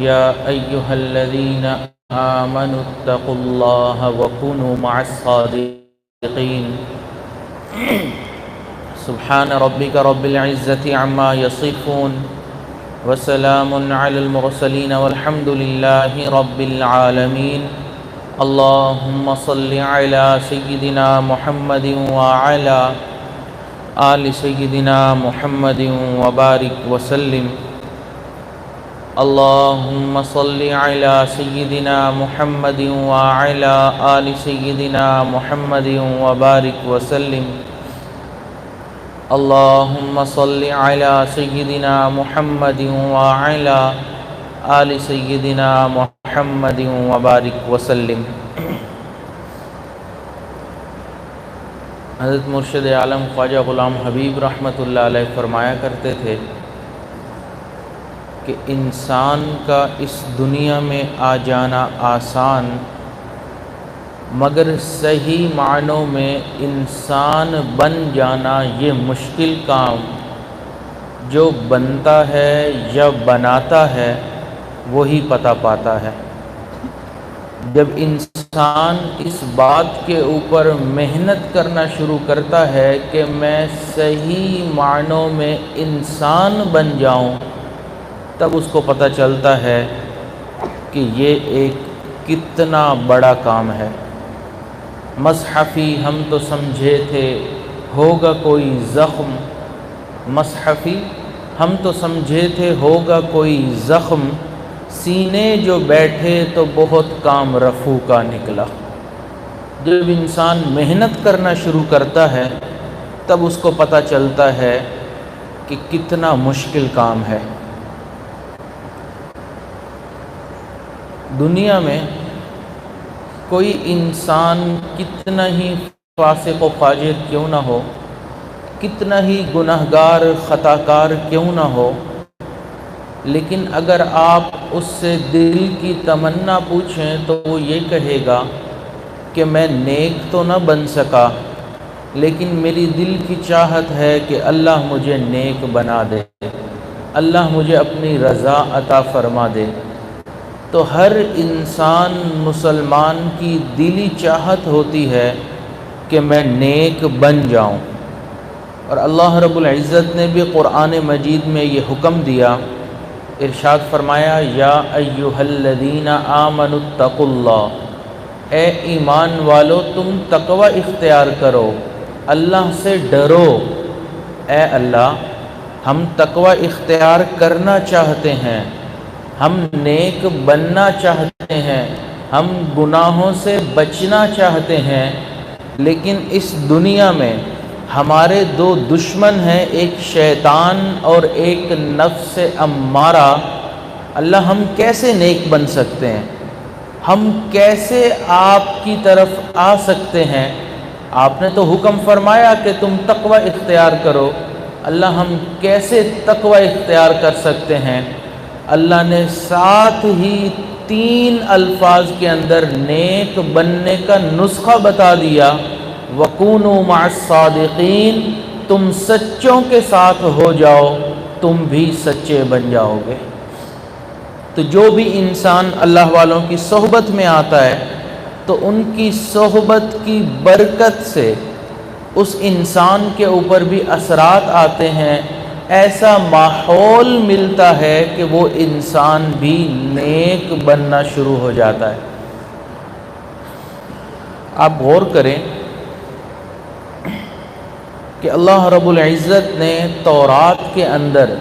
يا أيها الذين آمنوا اتقوا الله وكونوا مع الصادقين سبحان ربك رب العزة عما يصفون وسلام على المرسلين والحمد لله رب العالمين اللهم صل على سيدنا محمد وعلى آل سيدنا محمد وبارك وسلم اللهم صل على سيدنا محمد وعلى آل سيدنا محمد وبارك وسلم اللهم صل على سيدنا محمد وعلى آل سيدنا محمد وبارك وسلم۔ حضرت مرشد عالم خواجہ غلام حبیب رحمۃ اللہ علیہ فرمایا کرتے تھے کہ انسان کا اس دنیا میں آ جانا آسان، مگر صحیح معنوں میں انسان بن جانا یہ مشکل کام۔ جو بنتا ہے یا بناتا ہے وہی پتہ پاتا ہے۔ جب انسان اس بات کے اوپر محنت کرنا شروع کرتا ہے کہ میں صحیح معنوں میں انسان بن جاؤں، تب اس کو پتہ چلتا ہے کہ یہ ایک کتنا بڑا کام ہے۔ مصحفی ہم تو سمجھے تھے ہوگا کوئی زخم، مصحفی ہم تو سمجھے تھے ہوگا کوئی زخم، سینے جو بیٹھے تو بہت کام رفو کا نکلا۔ جب انسان محنت کرنا شروع کرتا ہے تب اس کو پتہ چلتا ہے کہ کتنا مشکل کام ہے۔ دنیا میں کوئی انسان کتنا ہی فاسق و فاجر کیوں نہ ہو، کتنا ہی گنہگار خطا کار کیوں نہ ہو، لیکن اگر آپ اس سے دل کی تمنا پوچھیں تو وہ یہ کہے گا کہ میں نیک تو نہ بن سکا، لیکن میری دل کی چاہت ہے کہ اللہ مجھے نیک بنا دے، اللہ مجھے اپنی رضا عطا فرما دے۔ تو ہر انسان مسلمان کی دلی چاہت ہوتی ہے کہ میں نیک بن جاؤں، اور اللہ رب العزت نے بھی قرآن مجید میں یہ حکم دیا، ارشاد فرمایا یا ایھا الذین آمنوا اتقوا اللہ، اے ایمان والو تم تقوی اختیار کرو، اللہ سے ڈرو۔ اے اللہ ہم تقوی اختیار کرنا چاہتے ہیں، ہم نیک بننا چاہتے ہیں، ہم گناہوں سے بچنا چاہتے ہیں، لیکن اس دنیا میں ہمارے دو دشمن ہیں، ایک شیطان اور ایک نفس امارہ۔ اللہ ہم کیسے نیک بن سکتے ہیں؟ ہم کیسے آپ کی طرف آ سکتے ہیں؟ آپ نے تو حکم فرمایا کہ تم تقوی اختیار کرو، اللہ ہم کیسے تقوی اختیار کر سکتے ہیں؟ اللہ نے ساتھ ہی 3 الفاظ کے اندر نیک بننے کا نسخہ بتا دیا، وَكُونُوا مَعَ الصَّادِقِينَ، تم سچوں کے ساتھ ہو جاؤ تم بھی سچے بن جاؤ گے۔ تو جو بھی انسان اللہ والوں کی صحبت میں آتا ہے تو ان کی صحبت کی برکت سے اس انسان کے اوپر بھی اثرات آتے ہیں، ایسا ماحول ملتا ہے کہ وہ انسان بھی نیک بننا شروع ہو جاتا ہے۔ آپ غور کریں کہ اللہ رب العزت نے تورات کے اندر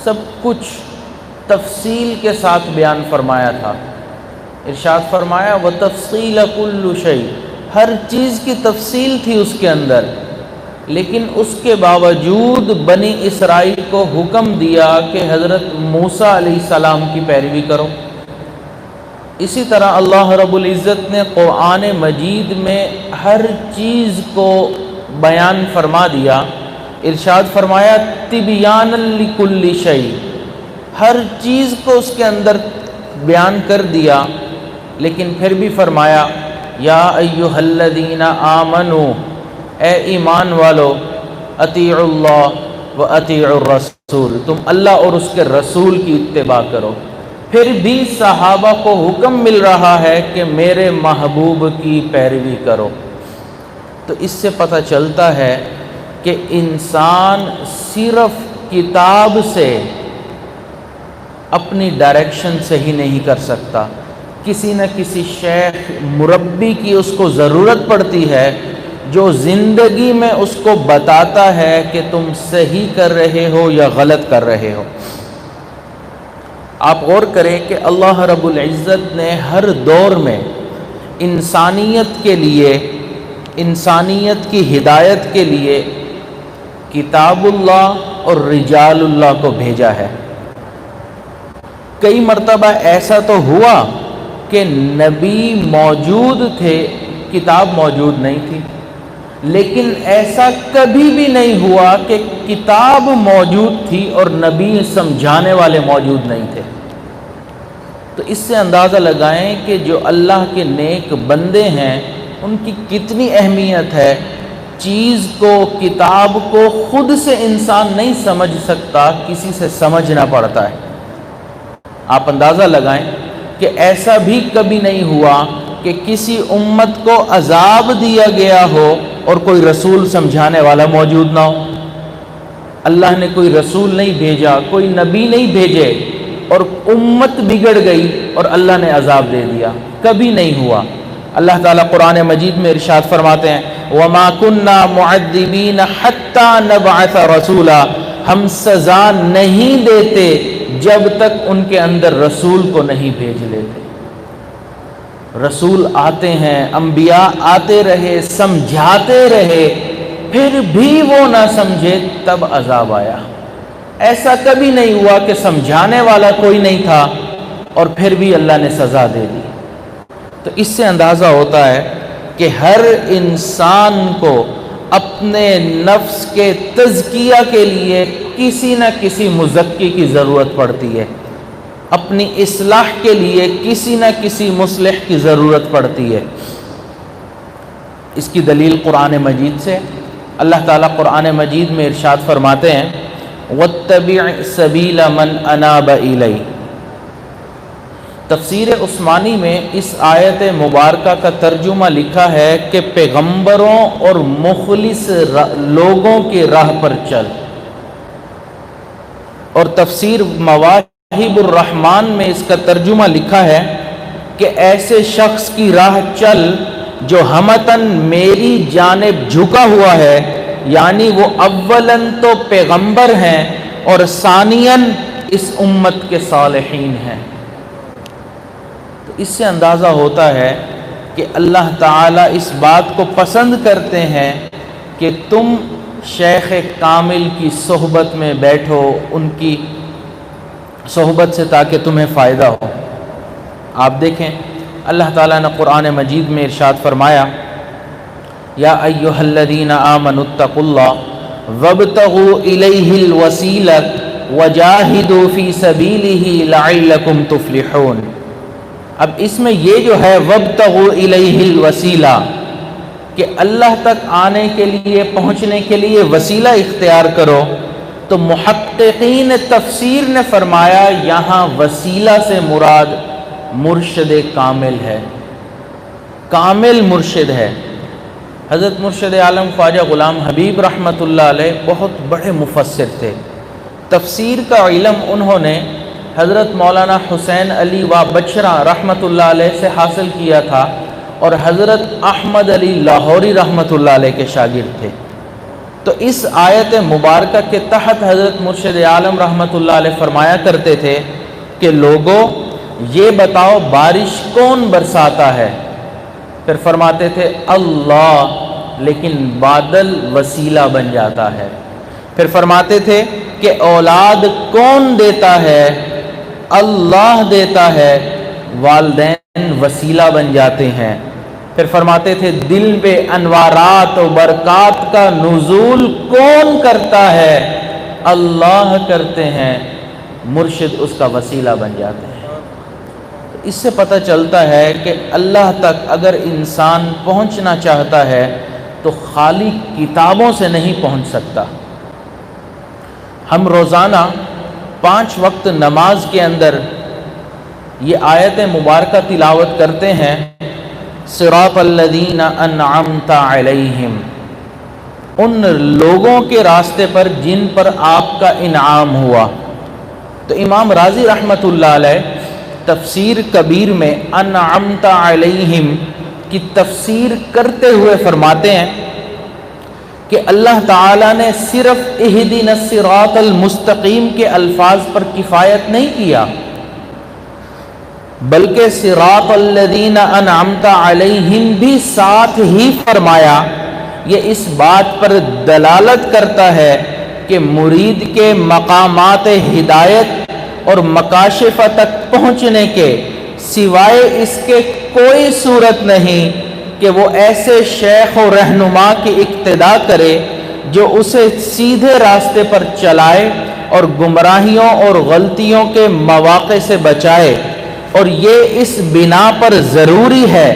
سب کچھ تفصیل کے ساتھ بیان فرمایا تھا۔ ارشاد فرمایا وَتَفْصِيلَ كُلُّ شَيْءٍ، ہر چیز کی تفصیل تھی اس کے اندر، لیکن اس کے باوجود بنی اسرائیل کو حکم دیا کہ حضرت موسیٰ علیہ السلام کی پیروی کرو۔ اسی طرح اللہ رب العزت نے قرآن مجید میں ہر چیز کو بیان فرما دیا۔ ارشاد فرمایا تِبْيَانًا لِكُلِّ شَيْءٍ، ہر چیز کو اس کے اندر بیان کر دیا، لیکن پھر بھی فرمایا یا ایھا الذین آمنوا، اے ایمان والو، اطیعوا اللہ و اطیعوا الرسول، تم اللہ اور اس کے رسول کی اتباع کرو۔ پھر بھی صحابہ کو حکم مل رہا ہے کہ میرے محبوب کی پیروی کرو۔ تو اس سے پتہ چلتا ہے کہ انسان صرف کتاب سے اپنی ڈائریکشن صحیح نہیں کر سکتا، کسی نہ کسی شیخ مربی کی اس کو ضرورت پڑتی ہے جو زندگی میں اس کو بتاتا ہے کہ تم صحیح کر رہے ہو یا غلط کر رہے ہو۔ آپ غور کریں کہ اللہ رب العزت نے ہر دور میں انسانیت کے لیے، انسانیت کی ہدایت کے لیے کتاب اللہ اور رجال اللہ کو بھیجا ہے۔ کئی مرتبہ ایسا تو ہوا کہ نبی موجود تھے، کتاب موجود نہیں تھی، لیکن ایسا کبھی بھی نہیں ہوا کہ کتاب موجود تھی اور نبی سمجھانے والے موجود نہیں تھے۔ تو اس سے اندازہ لگائیں کہ جو اللہ کے نیک بندے ہیں ان کی کتنی اہمیت ہے۔ چیز کو، کتاب کو خود سے انسان نہیں سمجھ سکتا، کسی سے سمجھنا پڑتا ہے۔ آپ اندازہ لگائیں کہ ایسا بھی کبھی نہیں ہوا کہ کسی امت کو عذاب دیا گیا ہو اور کوئی رسول سمجھانے والا موجود نہ ہو۔ اللہ نے کوئی رسول نہیں بھیجا، کوئی نبی نہیں بھیجے اور امت بگڑ گئی اور اللہ نے عذاب دے دیا، کبھی نہیں ہوا۔ اللہ تعالیٰ قرآن مجید میں ارشاد فرماتے ہیں وَمَا كُنَّا مُعَذِّبِينَ حَتَّى نَبْعَثَ رَسُولًا، ہم سزا نہیں دیتے جب تک ان کے اندر رسول کو نہیں بھیج لیتے۔ رسول آتے ہیں، انبیاء آتے رہے، سمجھاتے رہے، پھر بھی وہ نہ سمجھے، تب عذاب آیا۔ ایسا کبھی نہیں ہوا کہ سمجھانے والا کوئی نہیں تھا اور پھر بھی اللہ نے سزا دے دی۔ تو اس سے اندازہ ہوتا ہے کہ ہر انسان کو اپنے نفس کے تزکیہ کے لیے کسی نہ کسی مزکی کی ضرورت پڑتی ہے، اپنی اصلاح کے لیے کسی نہ کسی مصلح کی ضرورت پڑتی ہے۔ اس کی دلیل قرآن مجید سے اللہ تعالیٰ قرآن مجید میں ارشاد فرماتے ہیں وَاتَّبِعْ سَبِيلَ مَنْ أَنَابَ إِلَيَّ۔ تفسیر عثمانی میں اس آیت مبارکہ کا ترجمہ لکھا ہے کہ پیغمبروں اور مخلص لوگوں کی راہ پر چل، اور تفسیر مواہب الرحمن میں اس کا ترجمہ لکھا ہے کہ ایسے شخص کی راہ چل جو ہمتاً میری جانب جھکا ہوا ہے، یعنی وہ اولاً تو پیغمبر ہیں اور ثانیاً اس امت کے صالحین ہیں۔ تو اس سے اندازہ ہوتا ہے کہ اللہ تعالیٰ اس بات کو پسند کرتے ہیں کہ تم شیخ کامل کی صحبت میں بیٹھو، ان کی صحبت سے، تاکہ تمہیں فائدہ ہو۔ آپ دیکھیں اللہ تعالیٰ نے قرآن مجید میں ارشاد فرمایا یا ایھا الذین آمنوا اتقوا اللہ وابتغوا الیہ الوسیلۃ وجاہدوا فی سبیلہ لعلکم تفلحون۔ اب اس میں یہ جو ہے وابتغوا الیہ الوسیلہ، کہ اللہ تک آنے کے لیے، پہنچنے کے لیے وسیلہ اختیار کرو، تو محققین تفسیر نے فرمایا یہاں وسیلہ سے مراد مرشد کامل ہے، کامل مرشد ہے۔ حضرت مرشد عالم خواجہ غلام حبیب رحمۃ اللہ علیہ بہت بڑے مفسر تھے۔ تفسیر کا علم انہوں نے حضرت مولانا حسین علی وابچرا رحمۃ اللہ علیہ سے حاصل کیا تھا، اور حضرت احمد علی لاہوری رحمۃ اللہ علیہ کے شاگرد تھے۔ تو اس آیت مبارکہ کے تحت حضرت مرشد عالم رحمۃ اللہ علیہ فرمایا کرتے تھے کہ لوگوں یہ بتاؤ بارش کون برساتا ہے؟ پھر فرماتے تھے اللہ، لیکن بادل وسیلہ بن جاتا ہے۔ پھر فرماتے تھے کہ اولاد کون دیتا ہے؟ اللہ دیتا ہے، والدین وسیلہ بن جاتے ہیں۔ پھر فرماتے تھے دل پہ انوارات و برکات کا نزول کون کرتا ہے؟ اللہ کرتے ہیں، مرشد اس کا وسیلہ بن جاتے ہیں۔ اس سے پتہ چلتا ہے کہ اللہ تک اگر انسان پہنچنا چاہتا ہے تو خالی کتابوں سے نہیں پہنچ سکتا۔ ہم روزانہ 5 وقت نماز کے اندر یہ آیت مبارکہ تلاوت کرتے ہیں، صراط الذین انعمت علیہم، ان لوگوں کے راستے پر جن پر آپ کا انعام ہوا۔ تو امام رازی رحمۃ اللہ علیہ تفسیر کبیر میں انعمت علیہم کی تفسیر کرتے ہوئے فرماتے ہیں کہ اللہ تعالیٰ نے صرف اہدنا الصراط المستقیم کے الفاظ پر کفایت نہیں کیا، بلکہ صراط الذین انعمت علیہم بھی ساتھ ہی فرمایا۔ یہ اس بات پر دلالت کرتا ہے کہ مرید کے مقامات ہدایت اور مکاشف تک پہنچنے کے سوائے اس کے کوئی صورت نہیں کہ وہ ایسے شیخ و رہنما کی اقتداء کرے جو اسے سیدھے راستے پر چلائے اور گمراہیوں اور غلطیوں کے مواقع سے بچائے۔ اور یہ اس بنا پر ضروری ہے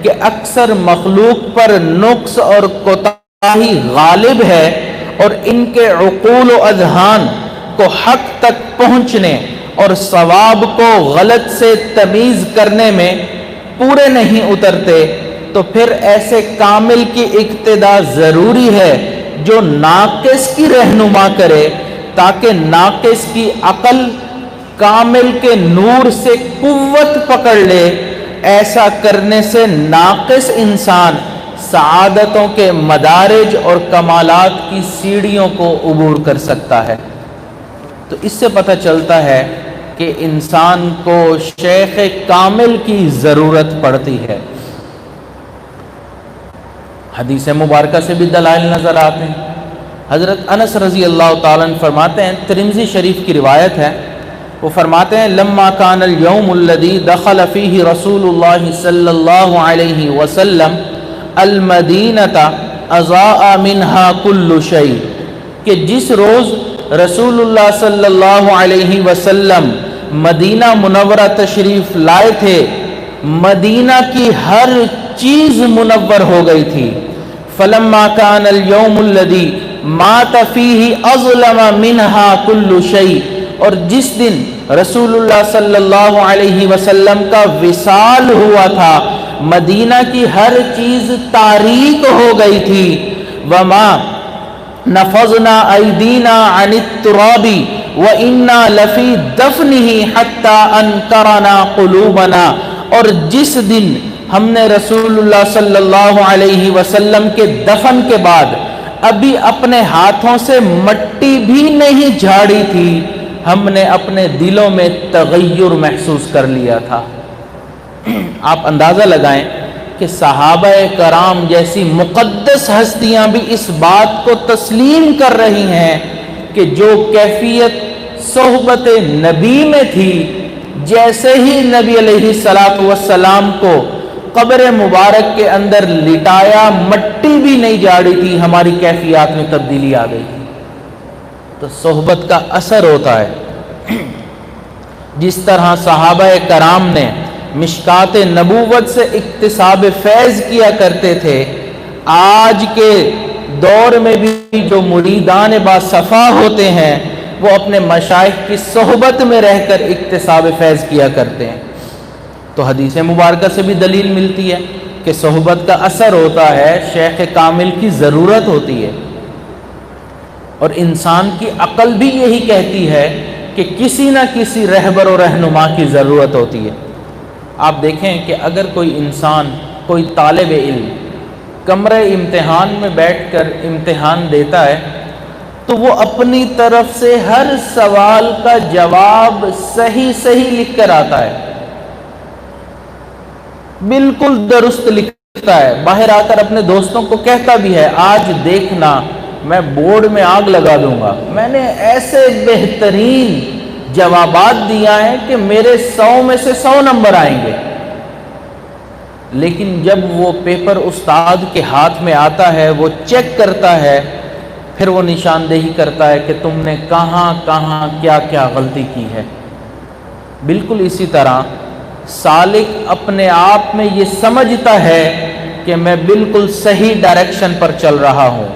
کہ اکثر مخلوق پر نقص اور کوتاہی غالب ہے، اور ان کے عقول و اذہان کو حق تک پہنچنے اور صواب کو غلط سے تمیز کرنے میں پورے نہیں اترتے، تو پھر ایسے کامل کی اقتداء ضروری ہے جو ناقص کی رہنما کرے، تاکہ ناقص کی عقل کامل کے نور سے قوت پکڑ لے۔ ایسا کرنے سے ناقص انسان سعادتوں کے مدارج اور کمالات کی سیڑھیوں کو عبور کر سکتا ہے۔ تو اس سے پتہ چلتا ہے کہ انسان کو شیخ کامل کی ضرورت پڑتی ہے۔ حدیث مبارکہ سے بھی دلائل نظر آتے ہیں۔ حضرت انس رضی اللہ تعالیٰ عنہ فرماتے ہیں، ترمذی شریف کی روایت ہے، وہ فرماتے ہیں لما کان اليوم الذي دخل فيه رسول اللہ صلی اللہ علیہ وسلم المدینۃ اضاء منها كل شيء، کہ جس روز رسول اللہ صلی اللہ علیہ وسلم مدینہ منورہ تشریف لائے تھے، مدینہ کی ہر چیز منور ہو گئی تھی۔ فلما كان اليوم الذي مات فيه اظلم منها كل شيء، اور جس دن رسول اللہ صلی اللہ علیہ وسلم کا وصال ہوا تھا، مدینہ کی ہر چیز تاریک ہو گئی تھی۔ وما نفضنا ایدینا عن التراب وإنا لفی دفنہ حتی انکرنا قلوبنا، اور جس دن ہم نے رسول اللہ صلی اللہ علیہ وسلم کے دفن کے بعد ابھی اپنے ہاتھوں سے مٹی بھی نہیں جھاڑی تھی، ہم نے اپنے دلوں میں تغیر محسوس کر لیا تھا۔ آپ اندازہ لگائیں کہ صحابہ کرام جیسی مقدس ہستیاں بھی اس بات کو تسلیم کر رہی ہیں کہ جو کیفیت صحبت نبی میں تھی، جیسے ہی نبی علیہ الصلوۃ والسلام کو قبر مبارک کے اندر لٹایا، مٹی بھی نہیں جاڑی تھی، ہماری کیفیات میں تبدیلی آ گئی تھی۔ تو صحبت کا اثر ہوتا ہے۔ جس طرح صحابہ کرام نے مشکات نبوت سے اکتساب فیض کیا کرتے تھے، آج کے دور میں بھی جو مریدان باصفا ہوتے ہیں وہ اپنے مشائخ کی صحبت میں رہ کر اکتساب فیض کیا کرتے ہیں۔ تو حدیث مبارکہ سے بھی دلیل ملتی ہے کہ صحبت کا اثر ہوتا ہے، شیخ کامل کی ضرورت ہوتی ہے۔ اور انسان کی عقل بھی یہی کہتی ہے کہ کسی نہ کسی رہبر و رہنما کی ضرورت ہوتی ہے۔ آپ دیکھیں کہ اگر کوئی انسان، کوئی طالب علم کمرے امتحان میں بیٹھ کر امتحان دیتا ہے تو وہ اپنی طرف سے ہر سوال کا جواب صحیح لکھ کر آتا ہے، بالکل درست لکھتا ہے، باہر آ کر اپنے دوستوں کو کہتا بھی ہے آج دیکھنا میں بورڈ میں آگ لگا دوں گا، میں نے ایسے بہترین جوابات دیا ہے کہ میرے 100 میں سے 100 نمبر آئیں گے۔ لیکن جب وہ پیپر استاد کے ہاتھ میں آتا ہے، وہ چیک کرتا ہے، پھر وہ نشاندہی کرتا ہے کہ تم نے کہاں کہاں کیا کیا غلطی کی ہے۔ بالکل اسی طرح سالک اپنے آپ میں یہ سمجھتا ہے کہ میں بالکل صحیح ڈائریکشن پر چل رہا ہوں،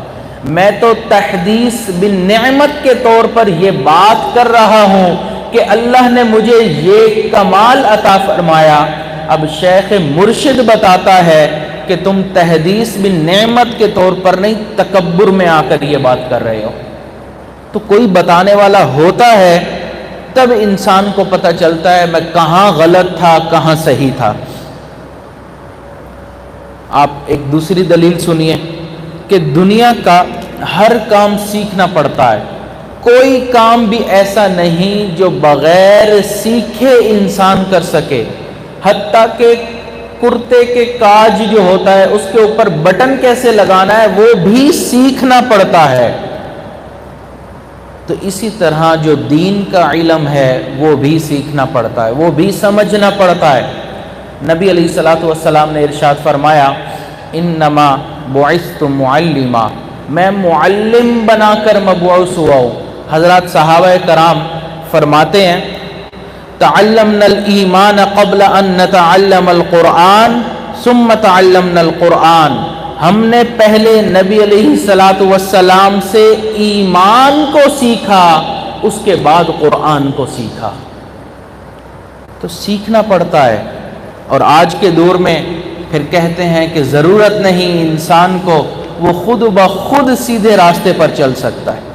میں تو تحدیث بالنعمت کے طور پر یہ بات کر رہا ہوں کہ اللہ نے مجھے یہ کمال عطا فرمایا۔ اب شیخ مرشد بتاتا ہے کہ تم تحدیث بن نعمت کے طور پر نہیں، تکبر میں آ کر یہ بات کر رہے ہو۔ تو کوئی بتانے والا ہوتا ہے تب انسان کو پتہ چلتا ہے میں کہاں غلط تھا کہاں صحیح تھا۔ آپ ایک دوسری دلیل سنیے کہ دنیا کا ہر کام سیکھنا پڑتا ہے، کوئی کام بھی ایسا نہیں جو بغیر سیکھے انسان کر سکے، حتیٰ کہ کرتے کے کاج جو ہوتا ہے اس کے اوپر بٹن کیسے لگانا ہے وہ بھی سیکھنا پڑتا ہے۔ تو اسی طرح جو دین کا علم ہے وہ بھی سیکھنا پڑتا ہے، وہ بھی سمجھنا پڑتا ہے۔ نبی علیہ الصلوۃ والسلام نے ارشاد فرمایا انما بعثت معلما، میں معلم بنا کر مبعوث ہوا ہوں۔ حضرات صحابہ کرام فرماتے ہیں تعلمنا الایمان قبل ان نتعلم القرآن ثم تعلمنا القرآن، ہم نے پہلے نبی علیہ الصلوۃ والسلام سے ایمان کو سیکھا، اس کے بعد قرآن کو سیکھا۔ تو سیکھنا پڑتا ہے۔ اور آج کے دور میں پھر کہتے ہیں کہ ضرورت نہیں انسان کو، وہ خود بخود سیدھے راستے پر چل سکتا ہے۔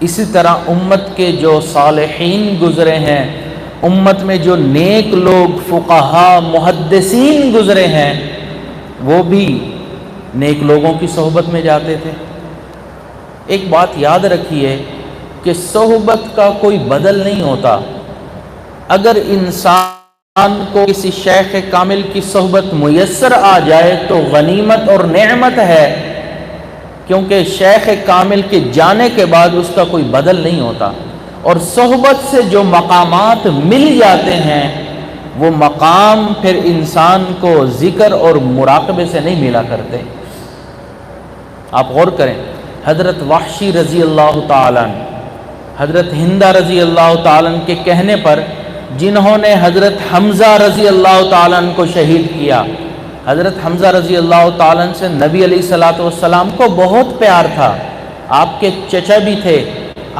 اسی طرح امت کے جو صالحین گزرے ہیں، امت میں جو نیک لوگ فقہا محدثین گزرے ہیں، وہ بھی نیک لوگوں کی صحبت میں جاتے تھے۔ ایک بات یاد رکھیے کہ صحبت کا کوئی بدل نہیں ہوتا۔ اگر انسان کو کسی شیخ کامل کی صحبت میسر آ جائے تو غنیمت اور نعمت ہے، کیونکہ شیخ کامل کے جانے کے بعد اس کا کوئی بدل نہیں ہوتا۔ اور صحبت سے جو مقامات مل جاتے ہیں وہ مقام پھر انسان کو ذکر اور مراقبے سے نہیں ملا کرتے۔ آپ غور کریں، حضرت وحشی رضی اللہ تعالیٰ عنہ، حضرت ہندہ رضی اللہ تعالیٰ عنہ کے کہنے پر جنہوں نے حضرت حمزہ رضی اللہ تعالیٰ عنہ کو شہید کیا، حضرت حمزہ رضی اللہ تعالیٰ عنہ سے نبی علیہ الصلوۃ والسلام کو بہت پیار تھا۔ آپ کے چچا بھی تھے،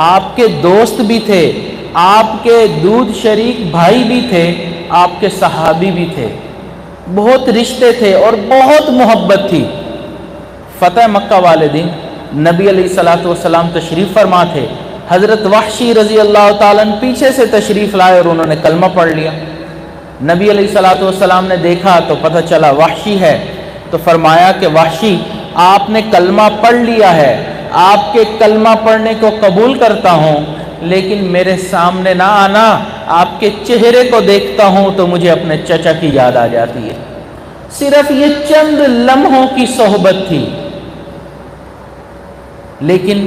آپ کے دوست بھی تھے، آپ کے دودھ شریک بھائی بھی تھے، آپ کے صحابی بھی تھے، بہت رشتے تھے اور بہت محبت تھی۔ فتح مکہ والے دن نبی علیہ الصلوۃ والسلام تشریف فرما تھے، حضرت وحشی رضی اللہ تعالیٰ عنہ پیچھے سے تشریف لائے اور انہوں نے کلمہ پڑھ لیا۔ نبی علیہ الصلوۃ والسلام نے دیکھا تو پتہ چلا وحشی ہے، تو فرمایا کہ وحشی آپ نے کلمہ پڑھ لیا ہے، آپ کے کلمہ پڑھنے کو قبول کرتا ہوں، لیکن میرے سامنے نہ آنا، آپ کے چہرے کو دیکھتا ہوں تو مجھے اپنے چچا کی یاد آ جاتی ہے۔ صرف یہ چند لمحوں کی صحبت تھی، لیکن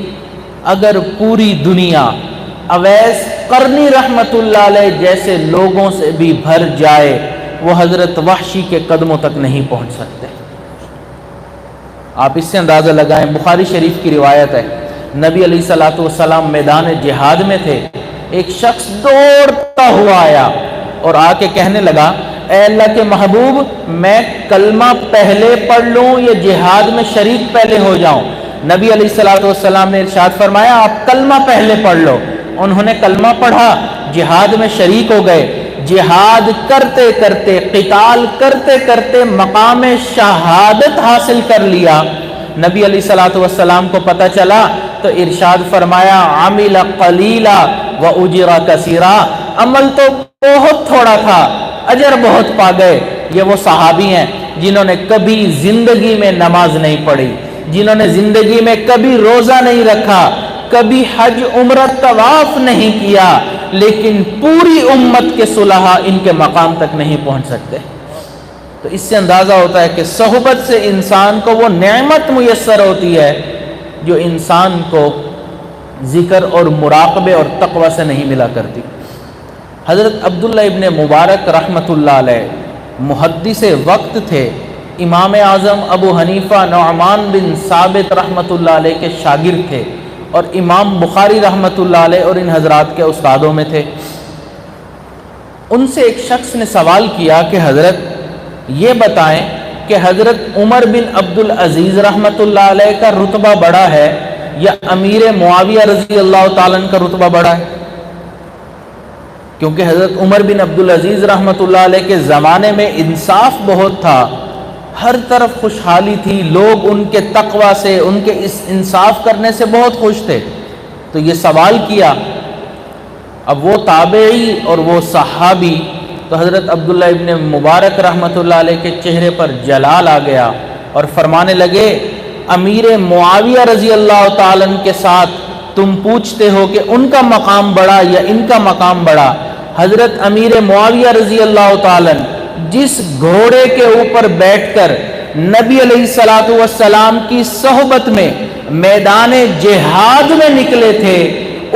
اگر پوری دنیا اویس قرنی رحمت اللہ علیہ جیسے لوگوں سے بھی بھر جائے وہ حضرت وحشی کے قدموں تک نہیں پہنچ سکتے۔ آپ اس سے اندازہ لگائیں، بخاری شریف کی روایت ہے، نبی علیہ الصلوۃ والسلام میدان جہاد میں تھے، ایک شخص دوڑتا ہوا آیا اور آ کے کہنے لگا اے اللہ کے محبوب، میں کلمہ پہلے پڑھ لوں یا جہاد میں شریک پہلے ہو جاؤں؟ نبی علیہ الصلوۃ والسلام نے ارشاد فرمایا آپ کلمہ پہلے پڑھ لو۔ انہوں نے کلمہ پڑھا، جہاد میں شریک ہو گئے، جہاد کرتے کرتے، قتال کرتے کرتے مقام شہادت حاصل کر لیا۔ نبی علیہ الصلوۃ والسلام کو پتہ چلا تو ارشاد فرمایا عمل قلیلا و اجر کثیرا، عمل تو بہت تھوڑا تھا، اجر بہت پا گئے۔ یہ وہ صحابی ہیں جنہوں نے کبھی زندگی میں نماز نہیں پڑھی، جنہوں نے زندگی میں کبھی روزہ نہیں رکھا، کبھی حج عمرہ طواف نہیں کیا، لیکن پوری امت کے صلحاء ان کے مقام تک نہیں پہنچ سکتے۔ تو اس سے اندازہ ہوتا ہے کہ صحبت سے انسان کو وہ نعمت میسر ہوتی ہے جو انسان کو ذکر اور مراقبے اور تقوی سے نہیں ملا کرتی۔ حضرت عبداللہ ابن مبارک رحمۃ اللہ علیہ محدث وقت تھے، امام اعظم ابو حنیفہ نعمان بن ثابت رحمۃ اللہ علیہ کے شاگرد تھے اور امام بخاری رحمۃ اللہ علیہ اور ان حضرات کے استادوں میں تھے۔ ان سے ایک شخص نے سوال کیا کہ حضرت یہ بتائیں کہ حضرت عمر بن عبد العزیز رحمۃ اللہ علیہ کا رتبہ بڑا ہے یا امیر معاویہ رضی اللہ تعالیٰ عنہ کا رتبہ بڑا ہے؟ کیونکہ حضرت عمر بن عبدالعزیز رحمۃ اللہ علیہ کے زمانے میں انصاف بہت تھا، ہر طرف خوشحالی تھی، لوگ ان کے تقوی سے، ان کے اس انصاف کرنے سے بہت خوش تھے۔ تو یہ سوال کیا، اب وہ تابعی اور وہ صحابی، تو حضرت عبداللہ ابن مبارک رحمۃ اللہ علیہ کے چہرے پر جلال آ گیا اور فرمانے لگے، امیر معاویہ رضی اللہ تعالیٰ عنہ کے ساتھ تم پوچھتے ہو کہ ان کا مقام بڑا یا ان کا مقام بڑا؟ حضرت امیر معاویہ رضی اللہ تعالیٰ عنہ جس گھوڑے کے اوپر بیٹھ کر نبی علیہ الصلوۃ والسلام کی صحبت میں میدان جہاد میں نکلے تھے،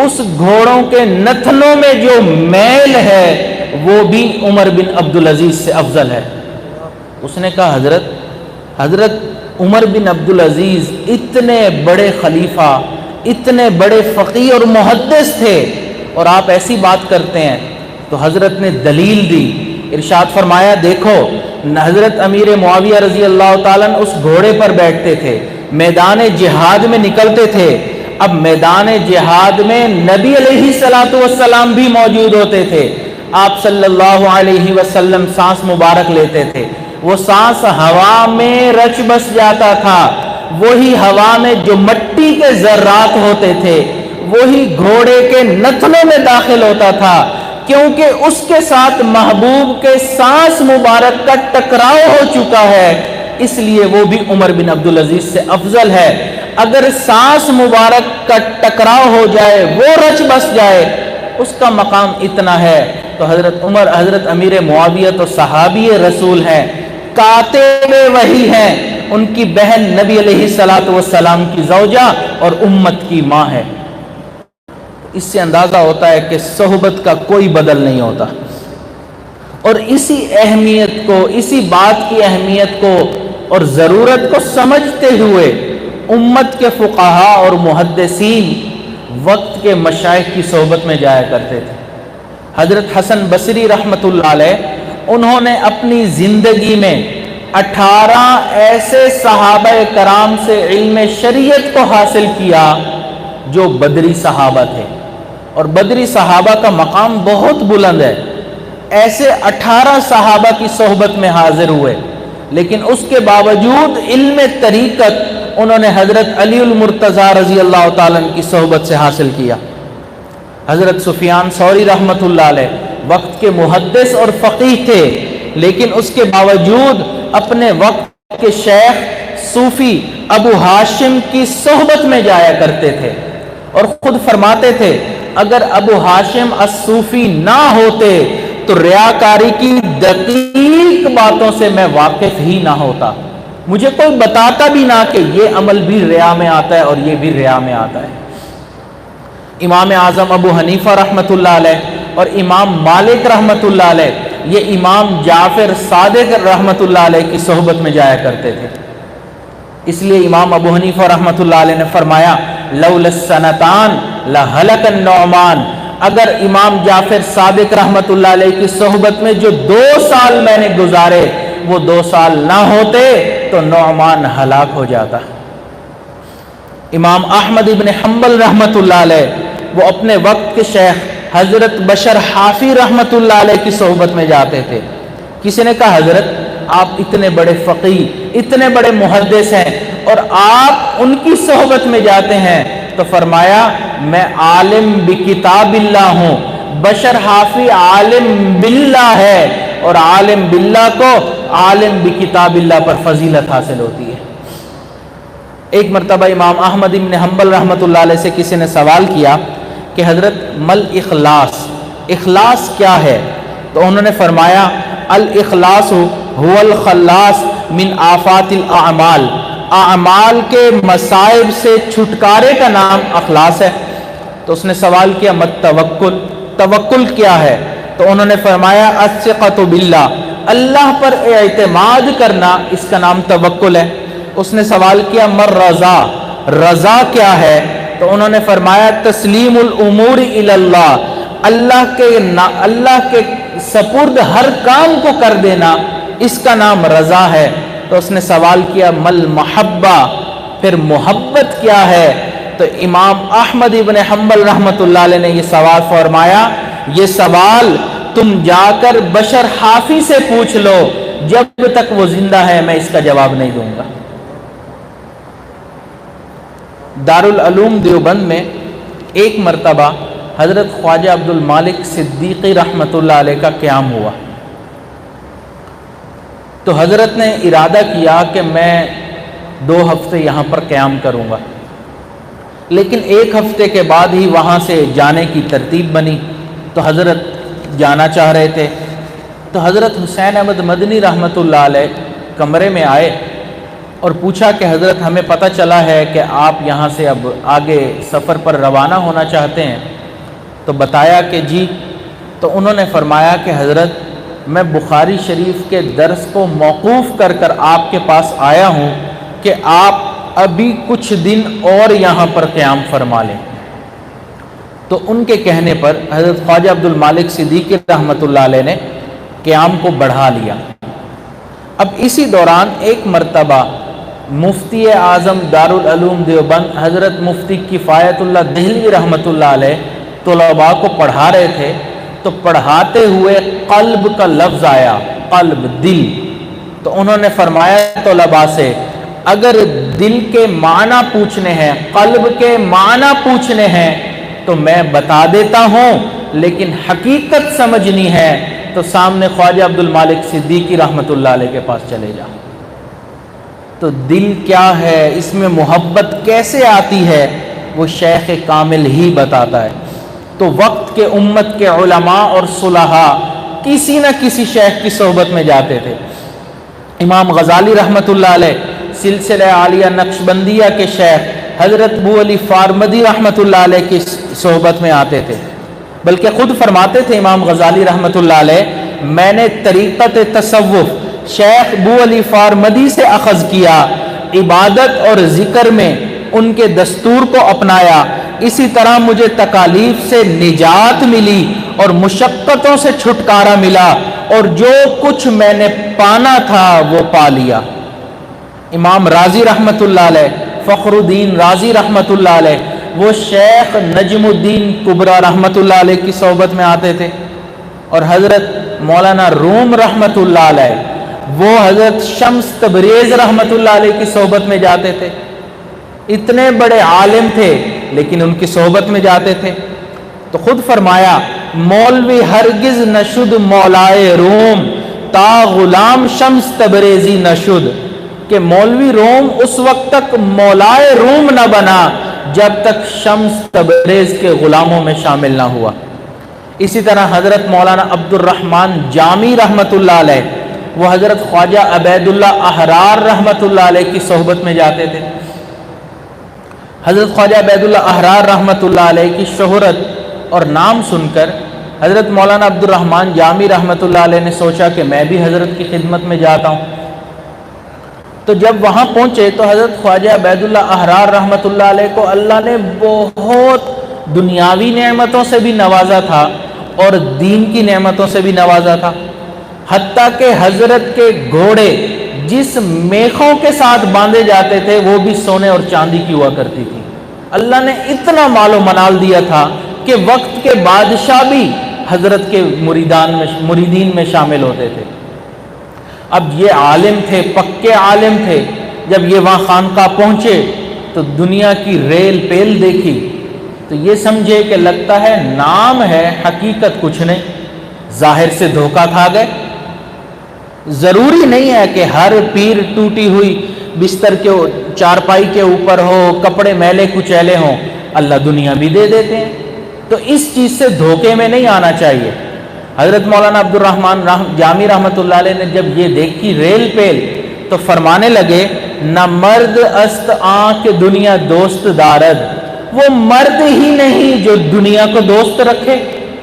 اس گھوڑوں کے نتنوں میں جو میل ہے وہ بھی عمر بن عبدالعزیز سے افضل ہے۔ اس نے کہا حضرت عمر بن عبدالعزیز اتنے بڑے خلیفہ، اتنے بڑے فقیہ اور محدث تھے، اور آپ ایسی بات کرتے ہیں؟ تو حضرت نے دلیل دی، ارشاد فرمایا، دیکھو حضرت امیر معاویہ رضی اللہ تعالیٰ اس گھوڑے پر بیٹھتے تھے، میدان جہاد میں نکلتے تھے، اب میدان جہاد میں نبی علیہ الصلوۃ والسلام بھی موجود ہوتے تھے، آپ صلی اللہ علیہ وسلم سانس مبارک لیتے تھے، وہ سانس ہوا میں رچ بس جاتا تھا، وہی ہوا میں جو مٹی کے ذرات ہوتے تھے وہی گھوڑے کے نتنوں میں داخل ہوتا تھا، کیونکہ اس کے ساتھ محبوب کے سانس مبارک کا ٹکراؤ ہو چکا ہے، اس لیے وہ بھی عمر بن عبدالعزیز سے افضل ہے۔ اگر سانس مبارک کا ٹکراؤ ہو جائے، وہ رچ بس جائے، اس کا مقام اتنا ہے، تو حضرت امیر معاویہ تو صحابی رسول ہیں، کاتب وحی ہیں، ان کی بہن نبی علیہ الصلوۃ والسلام کی زوجہ اور امت کی ماں ہے۔ اس سے اندازہ ہوتا ہے کہ صحبت کا کوئی بدل نہیں ہوتا، اور اسی اہمیت کو، اسی بات کی اہمیت کو اور ضرورت کو سمجھتے ہوئے امت کے فقہاء اور محدثین وقت کے مشائخ کی صحبت میں جایا کرتے تھے۔ حضرت حسن بصری رحمۃ اللہ علیہ، انہوں نے اپنی زندگی میں 18 ایسے صحابہ کرام سے علم شریعت کو حاصل کیا جو بدری صحابہ تھے، اور بدری صحابہ کا مقام بہت بلند ہے، ایسے 18 صحابہ کی صحبت میں حاضر ہوئے، لیکن اس کے باوجود علم طریقت انہوں نے حضرت علی المرتضیٰ رضی اللہ تعالیٰ عنہ کی صحبت سے حاصل کیا۔ حضرت سفیان ثوری رحمۃ اللہ علیہ وقت کے محدث اور فقیہ تھے، لیکن اس کے باوجود اپنے وقت کے شیخ صوفی ابو ہاشم کی صحبت میں جایا کرتے تھے، اور خود فرماتے تھے، اگر ابو ہاشم الصوفی نہ ہوتے تو ریاکاری کی دقیق باتوں سے میں واقف ہی نہ ہوتا، مجھے کوئی بتاتا بھی نہ کہ یہ عمل بھی ریا میں آتا ہے اور یہ بھی ریا میں آتا ہے۔ امام اعظم ابو حنیفہ رحمۃ اللہ علیہ اور امام مالک رحمۃ اللہ علیہ، یہ امام جعفر صادق رحمۃ اللہ علیہ کی صحبت میں جایا کرتے تھے، اس لیے امام ابو حنیفہ رحمۃ اللہ علیہ نے فرمایا، لولا السنتان لہلک النعمان، اگر امام جعفر صادق رحمۃ اللہ علیہ کی صحبت میں جو 2 سال میں نے گزارے وہ 2 سال نہ ہوتے تو نعمان ہلاک ہو جاتا۔ امام احمد ابن حنبل رحمۃ اللہ علیہ، وہ اپنے وقت کے شیخ حضرت بشر حافی رحمۃ اللہ علیہ کی صحبت میں جاتے تھے۔ کسی نے کہا، حضرت آپ اتنے بڑے فقیہ، اتنے بڑے محدث ہیں اور آپ ان کی صحبت میں جاتے ہیں، تو فرمایا، میں عالم بکتاب اللہ ہوں، بشر حافی عالم باللہ ہے، اور عالم باللہ کو عالم بکتاب اللہ پر فضیلت حاصل ہوتی ہے۔ ایک مرتبہ امام احمد بن حنبل رحمۃ اللہ علیہ سے کسی نے سوال کیا کہ حضرت مل اخلاص، اخلاص کیا ہے؟ تو انہوں نے فرمایا، الاخلاص هو الخلاص من آفات الاعمال، اعمال کے مصائب سے چھٹکارے کا نام اخلاص ہے۔ تو اس نے سوال کیا، مت توکل، توکل کیا ہے؟ تو انہوں نے فرمایا، الثقۃ باللہ، اللہ پر اعتماد کرنا، اس کا نام توکل ہے۔ اس نے سوال کیا، مر رضا، رضا کیا ہے؟ تو انہوں نے فرمایا، تسلیم الامور الی اللہ، اللہ کے سپرد ہر کام کو کر دینا، اس کا نام رضا ہے۔ تو اس نے سوال کیا، مل محبہ، پھر محبت کیا ہے؟ تو امام احمد ابن حنبل رحمۃ اللہ علیہ نے یہ سوال فرمایا، یہ سوال تم جا کر بشر حافی سے پوچھ لو، جب تک وہ زندہ ہے میں اس کا جواب نہیں دوں گا۔ دارالعلوم دیوبند میں ایک مرتبہ حضرت خواجہ عبد المالک صدیقی رحمۃ اللہ علیہ کا قیام ہوا، تو حضرت نے ارادہ کیا کہ میں 2 ہفتے یہاں پر قیام کروں گا، لیکن 1 ہفتے کے بعد ہی وہاں سے جانے کی ترتیب بنی، تو حضرت جانا چاہ رہے تھے۔ تو حضرت حسین احمد مدنی رحمۃ اللہ علیہ کمرے میں آئے اور پوچھا کہ حضرت ہمیں پتہ چلا ہے کہ آپ یہاں سے اب آگے سفر پر روانہ ہونا چاہتے ہیں، تو بتایا کہ جی۔ تو انہوں نے فرمایا کہ حضرت میں بخاری شریف کے درس کو موقوف کر کر آپ کے پاس آیا ہوں کہ آپ ابھی کچھ دن اور یہاں پر قیام فرما لیں۔ تو ان کے کہنے پر حضرت خواجہ عبد المالک صدیقی رحمۃ اللہ علیہ نے قیام کو بڑھا لیا۔ اب اسی دوران ایک مرتبہ مفتی اعظم دارالعلوم دیوبند حضرت مفتی کفایت اللہ دہلوی رحمۃ اللہ علیہ طلباء کو پڑھا رہے تھے، تو پڑھاتے ہوئے قلب کا لفظ آیا، قلب، دل۔ تو انہوں نے فرمایا طلباء سے اگر دل کے معنی پوچھنے ہیں، قلب کے معنی پوچھنے ہیں تو میں بتا دیتا ہوں، لیکن حقیقت سمجھنی ہے تو سامنے خواجہ عبد المالک صدیقی رحمۃ اللہ علیہ کے پاس چلے جا۔ تو دل کیا ہے، اس میں محبت کیسے آتی ہے، وہ شیخ کامل ہی بتاتا ہے۔ تو وقت کے امت کے علماء اور صلحاء کسی نہ کسی شیخ کی صحبت میں جاتے تھے۔ امام غزالی رحمۃ اللہ علیہ سلسلہ عالیہ نقشبندیہ کے شیخ حضرت ابو علی فارمدی رحمۃ اللہ علیہ کی صحبت میں آتے تھے، بلکہ خود فرماتے تھے امام غزالی رحمۃ اللہ علیہ میں نے طریقت تصوف شیخ ابو علی فارمدی سے اخذ کیا، عبادت اور ذکر میں ان کے دستور کو اپنایا، اسی طرح مجھے تکالیف سے نجات ملی اور مشقتوں سے چھٹکارا ملا، اور جو کچھ میں نے پانا تھا وہ پا لیا۔ امام رازی رحمۃ اللہ علیہ، فخر الدین رازی رحمۃ اللہ علیہ، وہ شیخ نجم الدین کبرا رحمۃ اللہ علیہ کی صحبت میں آتے تھے، اور حضرت مولانا روم رحمۃ اللہ علیہ وہ حضرت شمس تبریز رحمۃ اللہ علیہ کی صحبت میں جاتے تھے۔ اتنے بڑے عالم تھے لیکن ان کی صحبت میں جاتے تھے۔ تو خود فرمایا مولوی ہرگز نشد مولائے روم تا غلام شمس تبریزی نشد، کہ مولوی روم اس وقت تک مولائے روم نہ بنا جب تک شمس تبریز کے غلاموں میں شامل نہ ہوا۔ اسی طرح حضرت مولانا عبد الرحمن جامی رحمۃ اللہ علیہ وہ حضرت خواجہ عبید اللہ احرار رحمۃ اللہ علیہ کی صحبت میں جاتے تھے۔ حضرت خواجہ عبید اللہ احرار رحمۃ اللہ علیہ کی شہرت اور نام سن کر حضرت مولانا عبد الرحمن جامی رحمۃ اللہ علیہ نے سوچا کہ میں بھی حضرت کی خدمت میں جاتا ہوں۔ تو جب وہاں پہنچے تو حضرت خواجہ عبید اللہ احرار رحمۃ اللہ علیہ کو اللہ نے بہت دنیاوی نعمتوں سے بھی نوازا تھا اور دین کی نعمتوں سے بھی نوازا تھا، حتیٰ کہ حضرت کے گھوڑے جس میخوں کے ساتھ باندھے جاتے تھے وہ بھی سونے اور چاندی کی ہوا کرتی تھی۔ اللہ نے اتنا مال و منال دیا تھا کہ وقت کے بادشاہ بھی حضرت کے مریدین میں شامل ہوتے تھے۔ اب یہ عالم تھے، پکے عالم تھے، جب یہ وہاں خانقاہ پہنچے تو دنیا کی ریل پیل دیکھی تو یہ سمجھے کہ لگتا ہے نام ہے، حقیقت کچھ نہیں، ظاہر سے دھوکہ کھا گئے۔ ضروری نہیں ہے کہ ہر پیر ٹوٹی ہوئی بستر کے چارپائی کے اوپر ہو، کپڑے میلے کچیلے ہوں، اللہ دنیا بھی دے دیتے ہیں، تو اس چیز سے دھوکے میں نہیں آنا چاہیے۔ حضرت مولانا عبد الرحمن جامی رحمۃ اللہ علیہ نے جب یہ دیکھی ریل پیل تو فرمانے لگے نہ مرد است آنکھ دنیا دوست دارد، وہ مرد ہی نہیں جو دنیا کو دوست رکھے،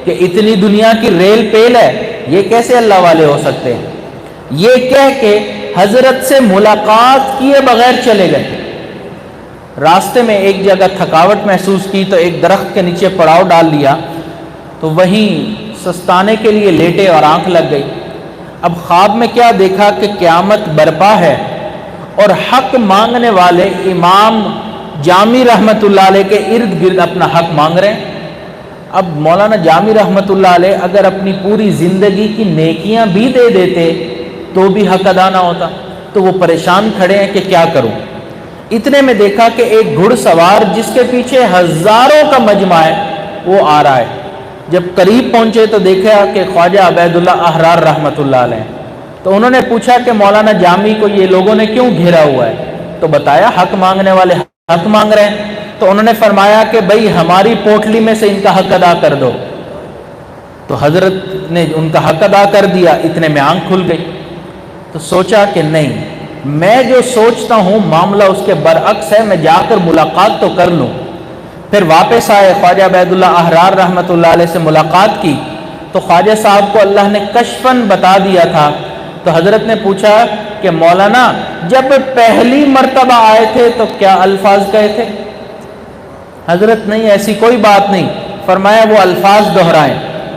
کہ اتنی دنیا کی ریل پیل ہے، یہ کیسے اللہ والے ہو سکتے ہیں۔ یہ کہہ کے حضرت سے ملاقات کیے بغیر چلے گئے۔ راستے میں ایک جگہ تھکاوٹ محسوس کی تو ایک درخت کے نیچے پڑاؤ ڈال لیا، تو وہیں سستانے کے لیے لیٹے اور آنکھ لگ گئی۔ اب خواب میں کیا دیکھا کہ قیامت برپا ہے اور حق مانگنے والے امام جامی رحمت اللہ علیہ کے ارد گرد اپنا حق مانگ رہے ہیں۔ اب مولانا جامی رحمۃ اللہ علیہ اگر اپنی پوری زندگی کی نیکیاں بھی دے دیتے تو بھی حق ادا نہ ہوتا، تو وہ پریشان کھڑے ہیں کہ کیا کروں۔ اتنے میں دیکھا کہ ایک گھڑ سوار جس کے پیچھے ہزاروں کا مجمع ہے وہ آ رہا ہے۔ جب قریب پہنچے تو دیکھا کہ خواجہ عبید اللہ احرار رحمۃ اللہ علیہ، تو انہوں نے پوچھا کہ مولانا جامی کو یہ لوگوں نے کیوں گھیرا ہوا ہے؟ تو بتایا حق مانگنے والے حق مانگ رہے ہیں۔ تو انہوں نے فرمایا کہ بھئی ہماری پوٹلی میں سے ان کا حق ادا کر دو۔ تو حضرت نے ان کا حق ادا کر دیا، اتنے میں آنکھ کھل گئی۔ تو سوچا کہ نہیں، میں جو سوچتا ہوں معاملہ اس کے برعکس ہے، میں جا کر ملاقات تو کر لوں۔ پھر واپس آئے، خواجہ عبید اللہ احرار رحمۃ اللہ علیہ سے ملاقات کی تو خواجہ صاحب کو اللہ نے کشفاً بتا دیا تھا۔ تو حضرت نے پوچھا کہ مولانا جب پہلی مرتبہ آئے تھے تو کیا الفاظ کہے تھے؟ حضرت نہیں، ایسی کوئی بات نہیں، فرمایا وہ الفاظ دہرائیں۔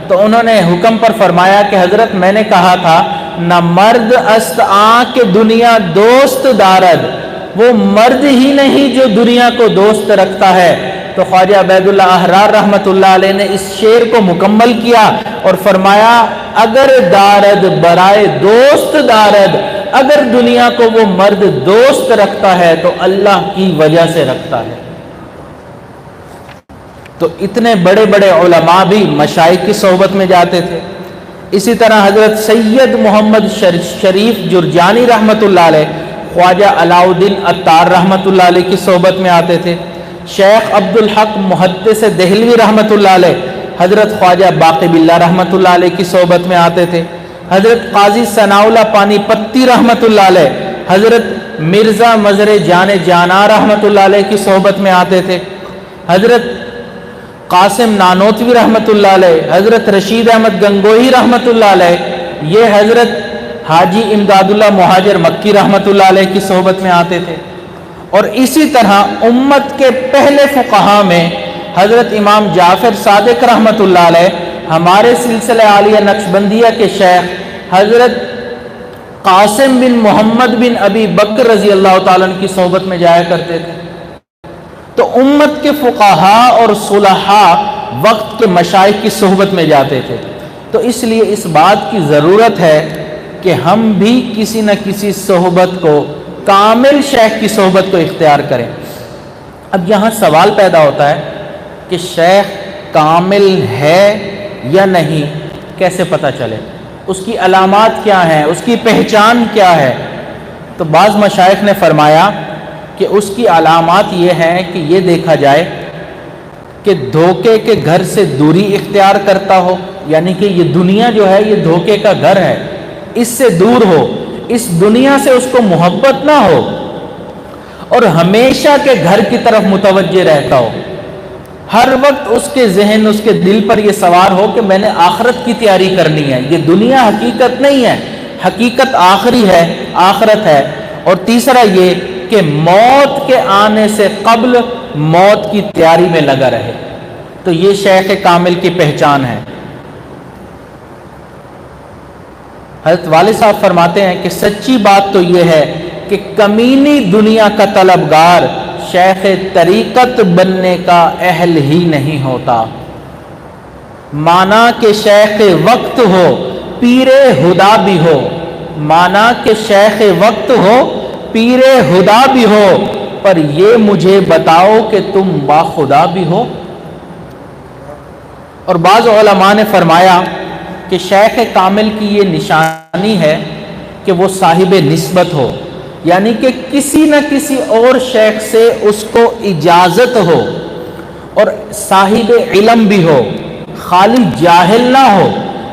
تو انہوں نے حکم پر فرمایا کہ حضرت میں نے کہا تھا نہ مرد است آنکھ دنیا دوست دارد، وہ مرد ہی نہیں جو دنیا کو دوست رکھتا ہے۔ تو خواجہ عبید اللہ احرار رحمۃ اللہ علیہ نے اس شعر کو مکمل کیا اور فرمایا اگر دارد برائے دوست دارد، اگر دنیا کو وہ مرد دوست رکھتا ہے تو اللہ کی وجہ سے رکھتا ہے۔ تو اتنے بڑے بڑے علماء بھی مشائخ کی صحبت میں جاتے تھے۔ اسی طرح حضرت سید محمد شریف جرجانی رحمۃ اللہ علیہ خواجہ علاء الدین عطار رحمۃ اللہ علیہ کی صحبت میں آتے تھے۔ شیخ عبد الحق محدث دہلوی رحمۃ اللہ علیہ حضرت خواجہ باقی باللہ رحمۃ اللہ علیہ کی صحبت میں آتے تھے۔ حضرت قاضی ثناء اللہ پانی پتی رحمۃ اللہ علیہ حضرت مرزا مظہر جان جانا رحمۃ اللہ علیہ کی صحبت میں آتے تھے۔ حضرت قاسم نانوتوی رحمۃ اللہ علیہ، حضرت رشید احمد گنگوہی رحمۃ اللہ علیہ، یہ حضرت حاجی امداد اللہ مہاجر مکی رحمۃ اللہ علیہ کی صحبت میں آتے تھے۔ اور اسی طرح امت کے پہلے فقہاء میں حضرت امام جعفر صادق رحمۃ اللہ علیہ، ہمارے سلسلہ عالیہ نقشبندیہ کے شیخ حضرت قاسم بن محمد بن ابی بکر رضی اللہ تعالیٰ عنہ کی صحبت میں جایا کرتے تھے۔ تو امت کے فقہاء اور صلحاء وقت کے مشائخ کی صحبت میں جاتے تھے۔ تو اس لیے اس بات کی ضرورت ہے کہ ہم بھی کسی نہ کسی صحبت کو، کامل شیخ کی صحبت کو اختیار کریں۔ اب یہاں سوال پیدا ہوتا ہے کہ شیخ کامل ہے یا نہیں، کیسے پتہ چلے؟ اس کی علامات کیا ہیں، اس کی پہچان کیا ہے؟ تو بعض مشائخ نے فرمایا کہ اس کی علامات یہ ہیں کہ یہ دیکھا جائے کہ دھوکے کے گھر سے دوری اختیار کرتا ہو، یعنی کہ یہ دنیا جو ہے یہ دھوکے کا گھر ہے، اس سے دور ہو، اس دنیا سے اس کو محبت نہ ہو، اور ہمیشہ کے گھر کی طرف متوجہ رہتا ہو۔ ہر وقت اس کے ذہن، اس کے دل پر یہ سوار ہو کہ میں نے آخرت کی تیاری کرنی ہے، یہ دنیا حقیقت نہیں ہے، حقیقت آخری ہے، آخرت ہے۔ اور تیسرا یہ کہ موت کے آنے سے قبل موت کی تیاری میں لگا رہے۔ تو یہ شیخ کامل کی پہچان ہے۔ حضرت والد صاحب فرماتے ہیں کہ سچی بات تو یہ ہے کہ کمینی دنیا کا طلبگار شیخ طریقت بننے کا اہل ہی نہیں ہوتا، مانا کہ شیخ وقت ہو پیر خدا بھی ہو، مانا کہ شیخ وقت ہو پیر خدا بھی ہو، پر یہ مجھے بتاؤ کہ تم با خدا بھی ہو۔ اور بعض علماء نے فرمایا کہ شیخ کامل کی یہ نشانی ہے کہ وہ صاحب نسبت ہو، یعنی کہ کسی نہ کسی اور شیخ سے اس کو اجازت ہو، اور صاحب علم بھی ہو، خالی جاہل نہ ہو،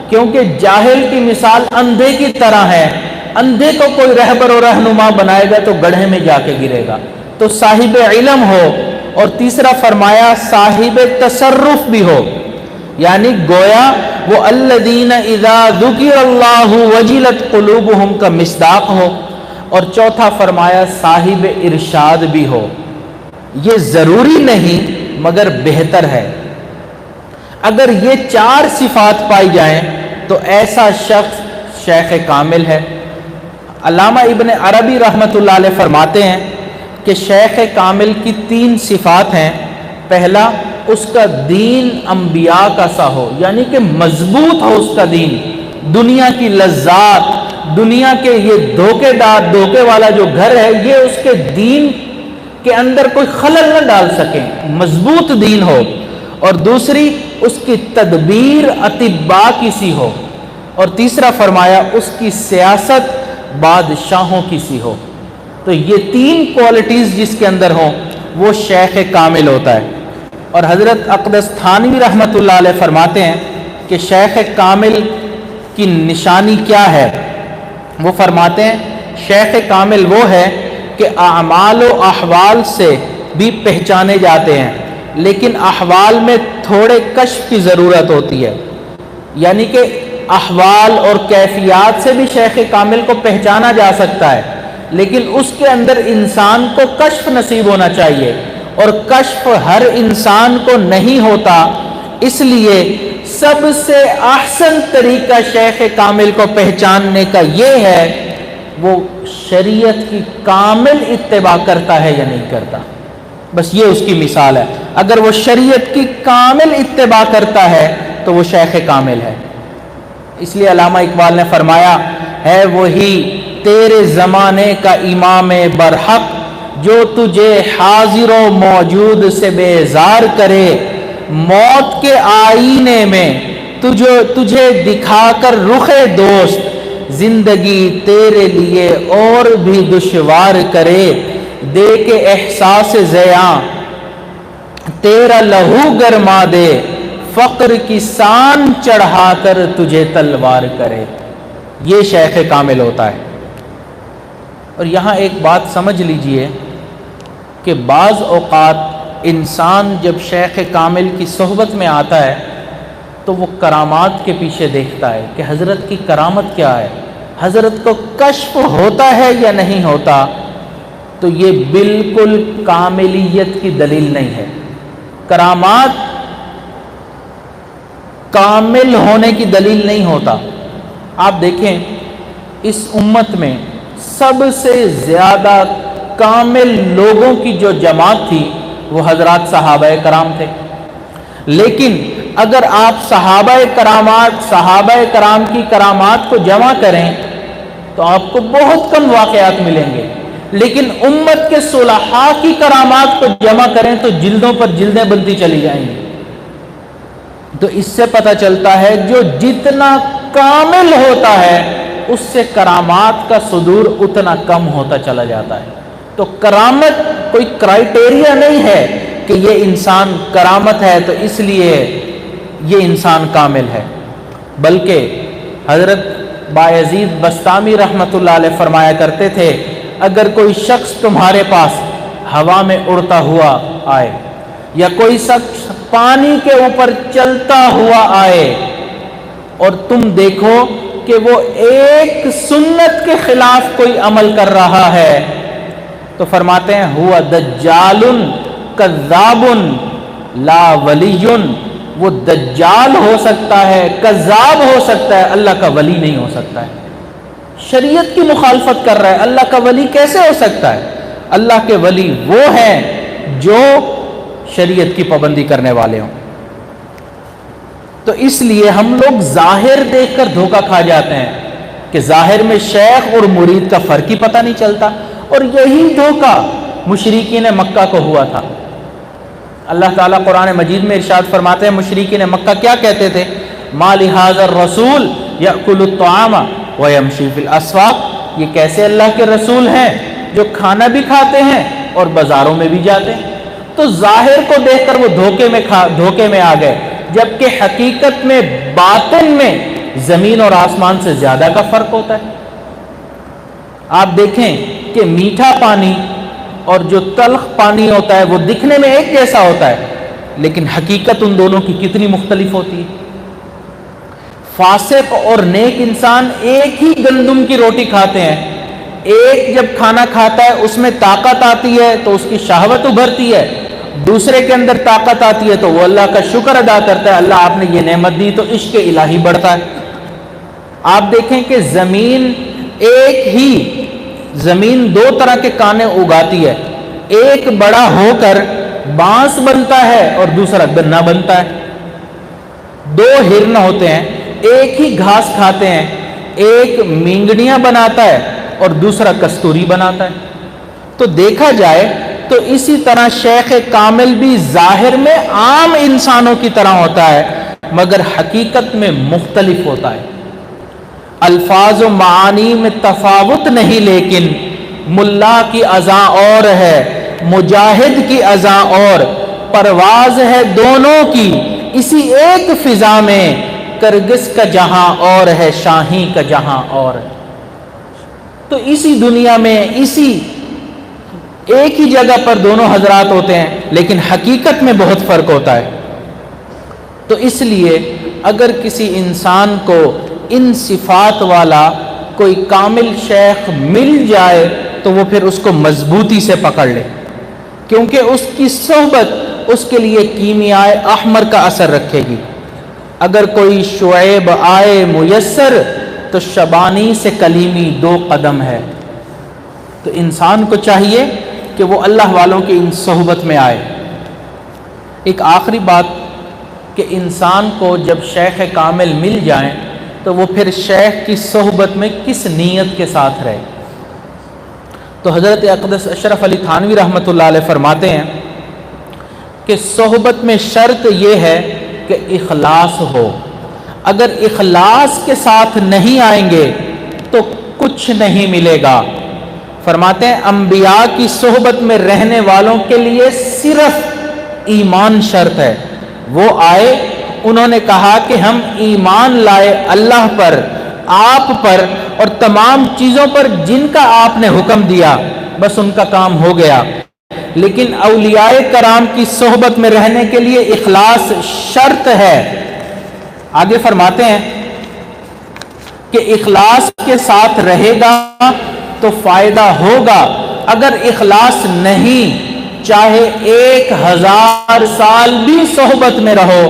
کیونکہ جاہل کی مثال اندھے کی طرح ہے، اندھے کو کوئی رہبر اور رہنما بنائے گا تو گڑھے میں جا کے گرے گا۔ تو صاحب علم ہو، اور تیسرا فرمایا صاحب تصرف بھی ہو، یعنی گویا وہ الذین اذا ذکر اللہ وجلت قلوبہم کا مصداق ہو، اور چوتھا فرمایا صاحب ارشاد بھی ہو۔ یہ ضروری نہیں مگر بہتر ہے۔ اگر یہ چار صفات پائی جائیں تو ایسا شخص شیخ کامل ہے۔ علامہ ابن عربی رحمۃ اللہ علیہ فرماتے ہیں کہ شیخ کامل کی 3 صفات ہیں۔ پہلا اس کا دین انبیاء کا سا ہو، یعنی کہ مضبوط ہو اس کا دین، دنیا کی لذات، دنیا کے یہ دھوکے والا جو گھر ہے، یہ اس کے دین کے اندر کوئی خلل نہ ڈال سکے، مضبوط دین ہو۔ اور دوسری، اس کی تدبیر اطباء کی سی ہو، اور تیسرا فرمایا اس کی سیاست بادشاہوں کی سی ہو۔ تو یہ تین کوالٹیز جس کے اندر ہوں وہ شیخ کامل ہوتا ہے۔ اور حضرت اقدس تھانوی رحمۃ اللہ علیہ فرماتے ہیں کہ شیخ کامل کی نشانی کیا ہے؟ وہ فرماتے ہیں شیخ کامل وہ ہے کہ اعمال و احوال سے بھی پہچانے جاتے ہیں، لیکن احوال میں تھوڑے کشف کی ضرورت ہوتی ہے، یعنی کہ احوال اور کیفیات سے بھی شیخ کامل کو پہچانا جا سکتا ہے، لیکن اس کے اندر انسان کو کشف نصیب ہونا چاہیے، اور کشف ہر انسان کو نہیں ہوتا۔ اس لیے سب سے احسن طریقہ شیخ کامل کو پہچاننے کا یہ ہے وہ شریعت کی کامل اتباع کرتا ہے یا نہیں کرتا، بس یہ اس کی مثال ہے۔ اگر وہ شریعت کی کامل اتباع کرتا ہے تو وہ شیخ کامل ہے۔ اس لیے علامہ اقبال نے فرمایا ہے وہی تیرے زمانے کا امام برحق، جو تجھے حاضر و موجود سے بیزار کرے، موت کے آئینے میں تجھے دکھا کر رخ دوست، زندگی تیرے لیے اور بھی دشوار کرے، دے کے احساس زیاں تیرا لہو گرما دے، فقر کی سان چڑھا کر تجھے تلوار کرے۔ یہ شیخ کامل ہوتا ہے۔ اور یہاں ایک بات سمجھ لیجئے کہ بعض اوقات انسان جب شیخ کامل کی صحبت میں آتا ہے تو وہ کرامات کے پیچھے دیکھتا ہے کہ حضرت کی کرامت کیا ہے، حضرت کو کشف ہوتا ہے یا نہیں ہوتا، تو یہ بالکل کاملیت کی دلیل نہیں ہے۔ کرامات کامل ہونے کی دلیل نہیں ہوتا۔ آپ دیکھیں اس امت میں سب سے زیادہ کامل لوگوں کی جو جماعت تھی وہ حضرات صحابہ کرام تھے، لیکن اگر آپ صحابہ کرام کی کرامات کو جمع کریں تو آپ کو بہت کم واقعات ملیں گے، لیکن امت کے صلحاء کی کرامات کو جمع کریں تو جلدوں پر جلدیں بنتی چلی جائیں گی۔ تو اس سے پتہ چلتا ہے جو جتنا کامل ہوتا ہے اس سے کرامات کا صدور اتنا کم ہوتا چلا جاتا ہے۔ تو کرامت کوئی کرائیٹیریا نہیں ہے کہ یہ انسان کرامت ہے تو اس لیے یہ انسان کامل ہے، بلکہ حضرت بایزید بستامی رحمۃ اللہ علیہ فرمایا کرتے تھے اگر کوئی شخص تمہارے پاس ہوا میں اڑتا ہوا آئے یا کوئی شخص پانی کے اوپر چلتا ہوا آئے اور تم دیکھو کہ وہ ایک سنت کے خلاف کوئی عمل کر رہا ہے تو فرماتے ہیں ہوا دجال کذاب لا ولی، وہ دجال ہو سکتا ہے، کذاب ہو سکتا ہے، اللہ کا ولی نہیں ہو سکتا ہے۔ شریعت کی مخالفت کر رہا ہے، اللہ کا ولی کیسے ہو سکتا ہے؟ اللہ کے ولی وہ ہیں جو شریعت کی پابندی کرنے والے ہوں۔ تو اس لیے ہم لوگ ظاہر دیکھ کر دھوکہ کھا جاتے ہیں کہ ظاہر میں شیخ اور مرید کا فرق ہی پتہ نہیں چلتا، اور یہی دھوکہ مشرکین مکہ کو ہوا تھا۔ اللہ تعالیٰ قرآن مجید میں ارشاد فرماتے ہیں مشرکین مکہ کیا کہتے تھے؟ ما لہذا الرسول یأکل الطعام ویمشی فی الاسواق، یہ کیسے اللہ کے رسول ہیں جو کھانا بھی کھاتے ہیں اور بازاروں میں بھی جاتے ہیں۔ تو ظاہر کو دیکھ کر وہ دھوکے میں آ گئے، جبکہ حقیقت میں باطن میں زمین اور آسمان سے زیادہ کا فرق ہوتا ہے۔ آپ دیکھیں کہ میٹھا پانی اور جو تلخ پانی ہوتا ہے وہ دکھنے میں ایک جیسا ہوتا ہے، لیکن حقیقت ان دونوں کی کتنی مختلف ہوتی ہے۔ فاسق اور نیک انسان ایک ہی گندم کی روٹی کھاتے ہیں، ایک جب کھانا کھاتا ہے اس میں طاقت آتی ہے تو اس کی شہوت ابھرتی ہے، دوسرے کے اندر طاقت آتی ہے تو وہ اللہ کا شکر ادا کرتا ہے، اللہ آپ نے یہ نعمت دی، تو عشق الہی بڑھتا ہے۔ آپ دیکھیں کہ زمین دو طرح کے کانے اگاتی ہے، ایک بڑا ہو کر بانس بنتا ہے اور دوسرا گنا بنتا ہے. دو ہرن ہوتے ہیں، ایک ہی گھاس کھاتے ہیں، ایک مینگنیاں بناتا ہے اور دوسرا کستوری بناتا ہے. تو دیکھا جائے تو اسی طرح شیخ کامل بھی ظاہر میں عام انسانوں کی طرح ہوتا ہے مگر حقیقت میں مختلف ہوتا ہے. الفاظ و معانی میں تفاوت نہیں، لیکن ملا کی اذاں اور ہے، مجاہد کی اذاں اور، پرواز ہے دونوں کی اسی ایک فضا میں، کرگس کا جہاں اور ہے، شاہی کا جہاں اور ہے. تو اسی دنیا میں اسی ایک ہی جگہ پر دونوں حضرات ہوتے ہیں لیکن حقیقت میں بہت فرق ہوتا ہے. تو اس لیے اگر کسی انسان کو ان صفات والا کوئی کامل شیخ مل جائے تو وہ پھر اس کو مضبوطی سے پکڑ لے، کیونکہ اس کی صحبت اس کے لیے کیمیائے احمر کا اثر رکھے گی. اگر کوئی شعیب آئے میسر تو شبانی سے کلیمی 2 قدم ہے. تو انسان کو چاہیے کہ وہ اللہ والوں کی ان صحبت میں آئے. ایک آخری بات کہ انسان کو جب شیخ کامل مل جائیں تو وہ پھر شیخ کی صحبت میں کس نیت کے ساتھ رہے. تو حضرت اقدس اشرف علی تھانوی رحمۃ اللہ علیہ فرماتے ہیں کہ صحبت میں شرط یہ ہے کہ اخلاص ہو. اگر اخلاص کے ساتھ نہیں آئیں گے تو کچھ نہیں ملے گا. فرماتے ہیں انبیاء کی صحبت میں رہنے والوں کے لیے صرف ایمان شرط ہے. وہ آئے، انہوں نے کہا کہ ہم ایمان لائے اللہ پر، آپ پر اور تمام چیزوں پر جن کا آپ نے حکم دیا، بس ان کا کام ہو گیا. لیکن اولیاء کرام کی صحبت میں رہنے کے لیے اخلاص شرط ہے. آگے فرماتے ہیں کہ اخلاص کے ساتھ رہے گا تو فائدہ ہوگا، اگر اخلاص نہیں چاہے 1000 سال بھی صحبت میں رہو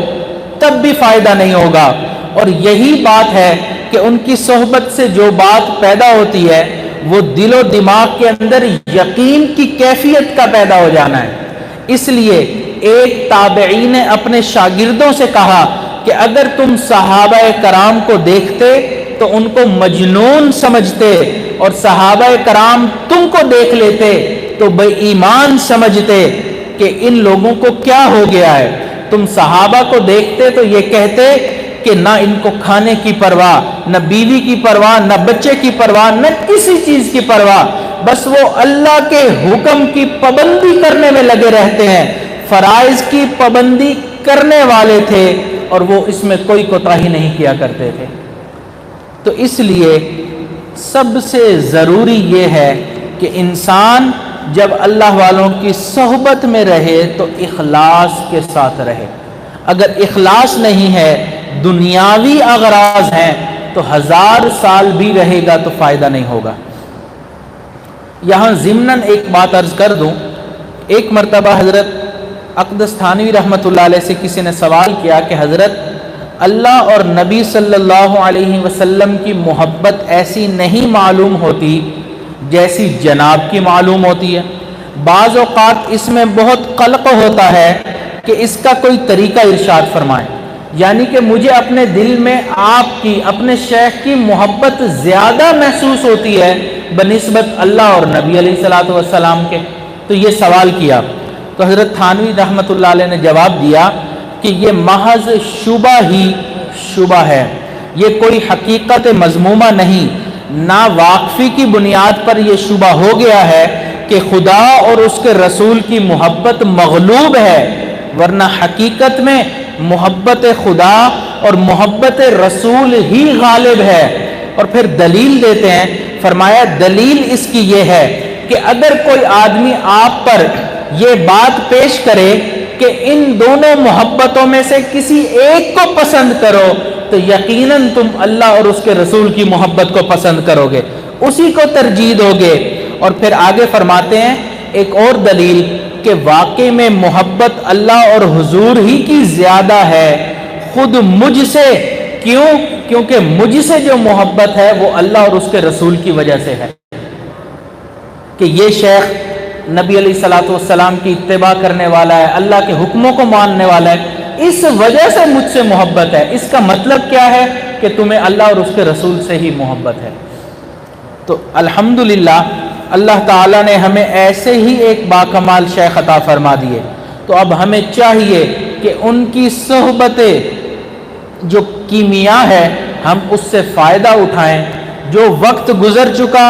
تب بھی فائدہ نہیں ہوگا. اور یہی بات ہے کہ ان کی صحبت سے جو بات پیدا ہوتی ہے وہ دل و دماغ کے اندر یقین کی کیفیت کا پیدا ہو جانا ہے. اس لیے ایک تابعی نے اپنے شاگردوں سے کہا کہ اگر تم صحابہ کرام کو دیکھتے تو ان کو مجنون سمجھتے اور صحابہ کرام تم کو دیکھ لیتے تو بے ایمان سمجھتے کہ ان لوگوں کو کیا ہو گیا ہے. تم صحابہ کو دیکھتے تو یہ کہتے کہ نہ ان کو کھانے کی پرواہ، نہ بیوی کی پرواہ، نہ بچے کی پرواہ، نہ کسی چیز کی پرواہ، بس وہ اللہ کے حکم کی پابندی کرنے میں لگے رہتے ہیں، فرائض کی پابندی کرنے والے تھے اور وہ اس میں کوئی کوتاہی نہیں کیا کرتے تھے. تو اس لیے سب سے ضروری یہ ہے کہ انسان جب اللہ والوں کی صحبت میں رہے تو اخلاص کے ساتھ رہے. اگر اخلاص نہیں ہے، دنیاوی اغراض ہیں، تو 1000 سال بھی رہے گا تو فائدہ نہیں ہوگا. یہاں ضمناً ایک بات عرض کر دوں. ایک مرتبہ حضرت اقدس تھانوی رحمۃ اللہ علیہ سے کسی نے سوال کیا کہ حضرت اللہ اور نبی صلی اللہ علیہ وسلم کی محبت ایسی نہیں معلوم ہوتی جیسی جناب کی معلوم ہوتی ہے. بعض اوقات اس میں بہت قلق ہوتا ہے کہ اس کا کوئی طریقہ ارشاد فرمائیں. یعنی کہ مجھے اپنے دل میں آپ کی، اپنے شیخ کی محبت زیادہ محسوس ہوتی ہے بنسبت اللہ اور نبی علیہ الصلوۃ والسلام کے. تو یہ سوال کیا تو حضرت تھانوی رحمۃ اللہ علیہ نے جواب دیا کہ یہ محض شبہ ہی شبہ ہے، یہ کوئی حقیقت مذمومہ نہیں. نا واقفی کی بنیاد پر یہ شبہ ہو گیا ہے کہ خدا اور اس کے رسول کی محبت مغلوب ہے، ورنہ حقیقت میں محبت خدا اور محبت رسول ہی غالب ہے. اور پھر دلیل دیتے ہیں. فرمایا دلیل اس کی یہ ہے کہ اگر کوئی آدمی آپ پر یہ بات پیش کرے کہ ان دونوں محبتوں میں سے کسی ایک کو پسند کرو تو یقیناً تم اللہ اور اس کے رسول کی محبت کو پسند کرو گے، اسی کو ترجیح دو گے. اور پھر آگے فرماتے ہیں ایک اور دلیل کہ واقعی میں محبت اللہ اور حضور ہی کی زیادہ ہے خود مجھ سے. کیوں؟ کیونکہ مجھ سے جو محبت ہے وہ اللہ اور اس کے رسول کی وجہ سے ہے. کہ یہ شیخ نبی علیہ الصلوۃ والسلام کی اتباع کرنے والا ہے، اللہ کے حکموں کو ماننے والا ہے، اس وجہ سے مجھ سے محبت ہے۔ اس کا مطلب کیا ہے کہ تمہیں اللہ اور اس کے رسول سے ہی محبت ہے۔ تو الحمدللہ اللہ تعالیٰ نے ہمیں ایسے ہی ایک باکمال شیخ عطا فرما دیے، تو اب ہمیں چاہیے کہ ان کی صحبتیں جو کیمیا ہے ہم اس سے فائدہ اٹھائیں۔ جو وقت گزر چکا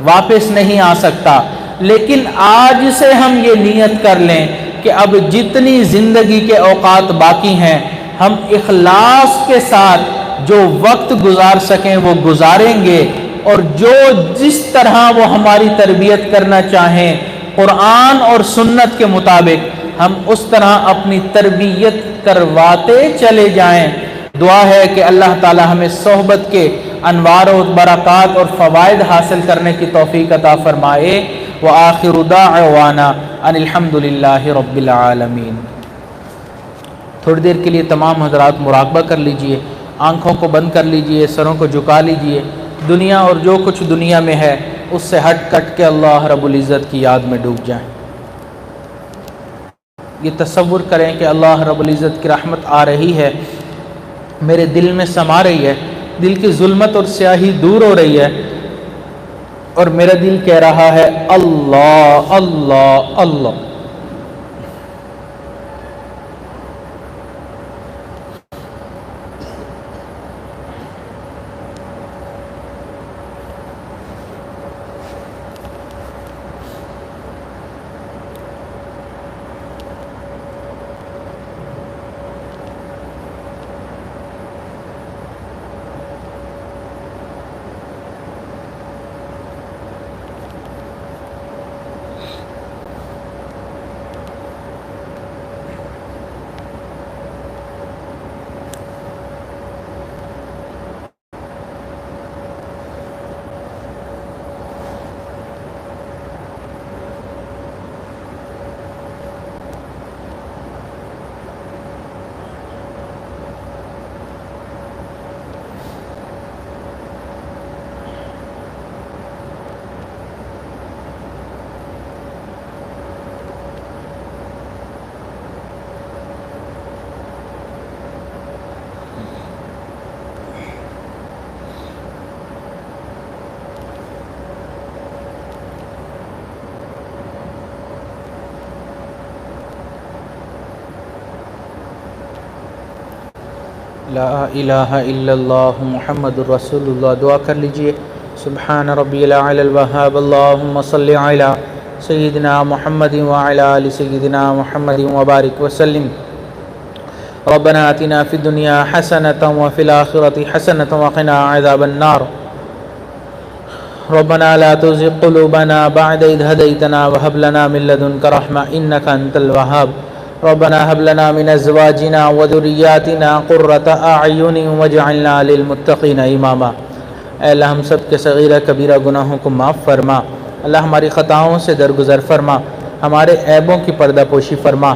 واپس نہیں آ سکتا، لیکن آج سے ہم یہ نیت کر لیں کہ اب جتنی زندگی کے اوقات باقی ہیں ہم اخلاص کے ساتھ جو وقت گزار سکیں وہ گزاریں گے، اور جو جس طرح وہ ہماری تربیت کرنا چاہیں قرآن اور سنت کے مطابق ہم اس طرح اپنی تربیت کرواتے چلے جائیں۔ دعا ہے کہ اللہ تعالی ہمیں صحبت کے انوار و برکات اور فوائد حاصل کرنے کی توفیق عطا فرمائے۔ وآخر دعوانا ان الحمد للہ رب العالمین۔ تھوڑی دیر کے لیے تمام حضرات مراقبہ کر لیجئے، آنکھوں کو بند کر لیجئے، سروں کو جھکا لیجئے، دنیا اور جو کچھ دنیا میں ہے اس سے ہٹ کٹ کے اللہ رب العزت کی یاد میں ڈوب جائیں۔ یہ تصور کریں کہ اللہ رب العزت کی رحمت آ رہی ہے، میرے دل میں سما رہی ہے، دل کی ظلمت اور سیاہی دور ہو رہی ہے، اور میرا دل کہہ رہا ہے اللہ اللہ اللہ۔ لا الہ الا اللہ محمد الرسول اللہ۔ دعا کر لیجئے، سبحان ربی الاعلی الوہاب، اللہم صلی علی سیدنا محمد وعلی آل سیدنا محمد وبارک وسلم۔ ربنا آتنا فی الدنیا حسنۃ وفی الآخرۃ حسنۃ وقنا عذاب النار۔ ربنا لا تزغ قلوبنا بعد إذ هديتنا وهب لنا من لدنك رحمة إنك أنت الوهاب۔ ربنا هب لنا من ازواجنا وذرياتنا قرة اعین واجعلنا للمتقین اماما۔ اے اللہ ہم سب کے صغیرہ کبیرہ گناہوں کو معاف فرما، اللہ ہماری خطاؤں سے درگزر فرما، ہمارے عیبوں کی پردہ پوشی فرما۔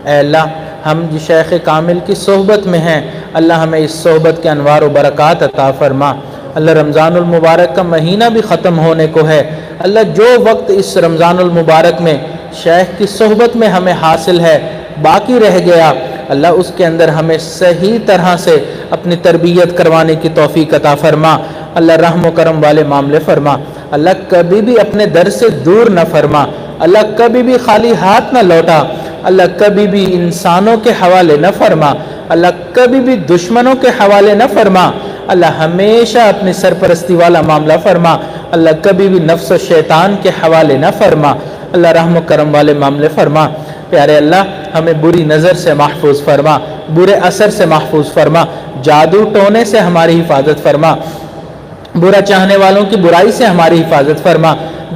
اے اللہ ہم جس شیخ کامل کی صحبت میں ہیں، اللہ ہمیں اس صحبت کے انوار و برکات عطا فرما۔ اللہ رمضان المبارک کا مہینہ بھی ختم ہونے کو ہے، اللہ جو وقت اس رمضان المبارک میں شیخ کی صحبت میں ہمیں حاصل ہے باقی رہ گیا، اللہ اس کے اندر ہمیں صحیح طرح سے اپنی تربیت کروانے کی توفیق عطا فرما۔ اللہ رحم و کرم والے معاملے فرما، اللہ کبھی بھی اپنے در سے دور نہ فرما، اللہ کبھی بھی خالی ہاتھ نہ لوٹا، اللہ کبھی بھی انسانوں کے حوالے نہ فرما، اللہ کبھی بھی دشمنوں کے حوالے نہ فرما، اللہ ہمیشہ اپنی سرپرستی والا معاملہ فرما، اللہ کبھی بھی نفس و شیطان کے حوالے نہ فرما، اللہ رحم و کرم والے معاملے فرما۔ پیارے اللہ ہمیں بری نظر سے محفوظ فرما، برے اثر سے محفوظ فرما، جادو ٹونے سے ہماری حفاظت فرما، برا چاہنے والوں کی برائی سے ہماری حفاظت فرما،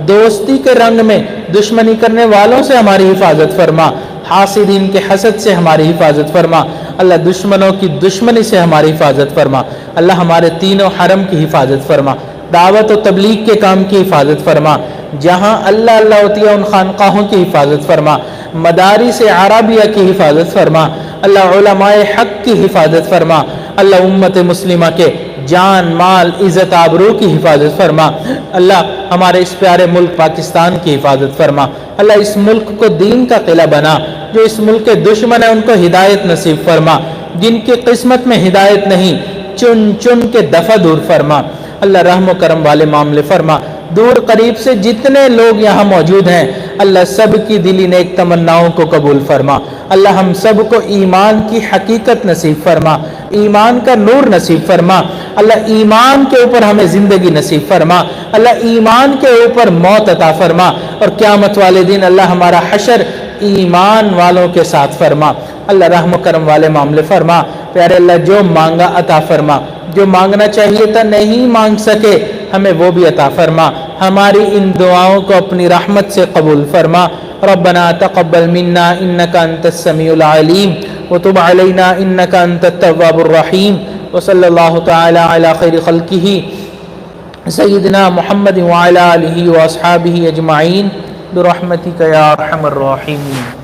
دوستی کے رنگ میں دشمنی کرنے والوں سے ہماری حفاظت فرما، حاسدین کے حسد سے ہماری حفاظت فرما، اللہ دشمنوں کی دشمنی سے ہماری حفاظت فرما، اللہ ہمارے تینوں حرم کی حفاظت فرما، دعوت و تبلیغ کے کام کی حفاظت فرما، جہاں اللہ اللہ ہوتی ہے ان خانقاہوں کی حفاظت فرما، مدارس عربیہ کی حفاظت فرما، اللہ علماء حق کی حفاظت فرما، اللہ امت مسلمہ کے جان مال عزت آبرو کی حفاظت فرما، اللہ ہمارے اس پیارے ملک پاکستان کی حفاظت فرما۔ اللہ اس ملک کو دین کا قلعہ بنا، جو اس ملک کے دشمن ہیں ان کو ہدایت نصیب فرما، جن کی قسمت میں ہدایت نہیں چن چن کے دفع دور فرما۔ اللہ رحم و کرم والے معاملے فرما، دور قریب سے جتنے لوگ یہاں موجود ہیں اللہ سب کی دلی نیک تمناؤں کو قبول فرما۔ اللہ ہم سب کو ایمان کی حقیقت نصیب فرما، ایمان کا نور نصیب فرما۔ اللہ ایمان کے اوپر ہمیں زندگی نصیب فرما، اللہ ایمان کے اوپر موت عطا فرما، اور قیامت والے دن اللہ ہمارا حشر ایمان والوں کے ساتھ فرما۔ اللہ رحم و کرم والے معاملے فرما۔ پیارے اللہ جو مانگا عطا فرما، جو مانگنا چاہیے تھا نہیں مانگ سکے ہمیں وہ بھی عطا فرما۔ ہماری ان دعاؤں کو اپنی رحمت سے قبول فرما۔ ربنا تقبل منا انك انت السميع العليم وتب علينا انك انت التواب الرحيم وصلى الله تعالى على خير خلقه سيدنا محمد وعلى آله واصحابه اجمعين برحمتك يا ارحم الراحمين۔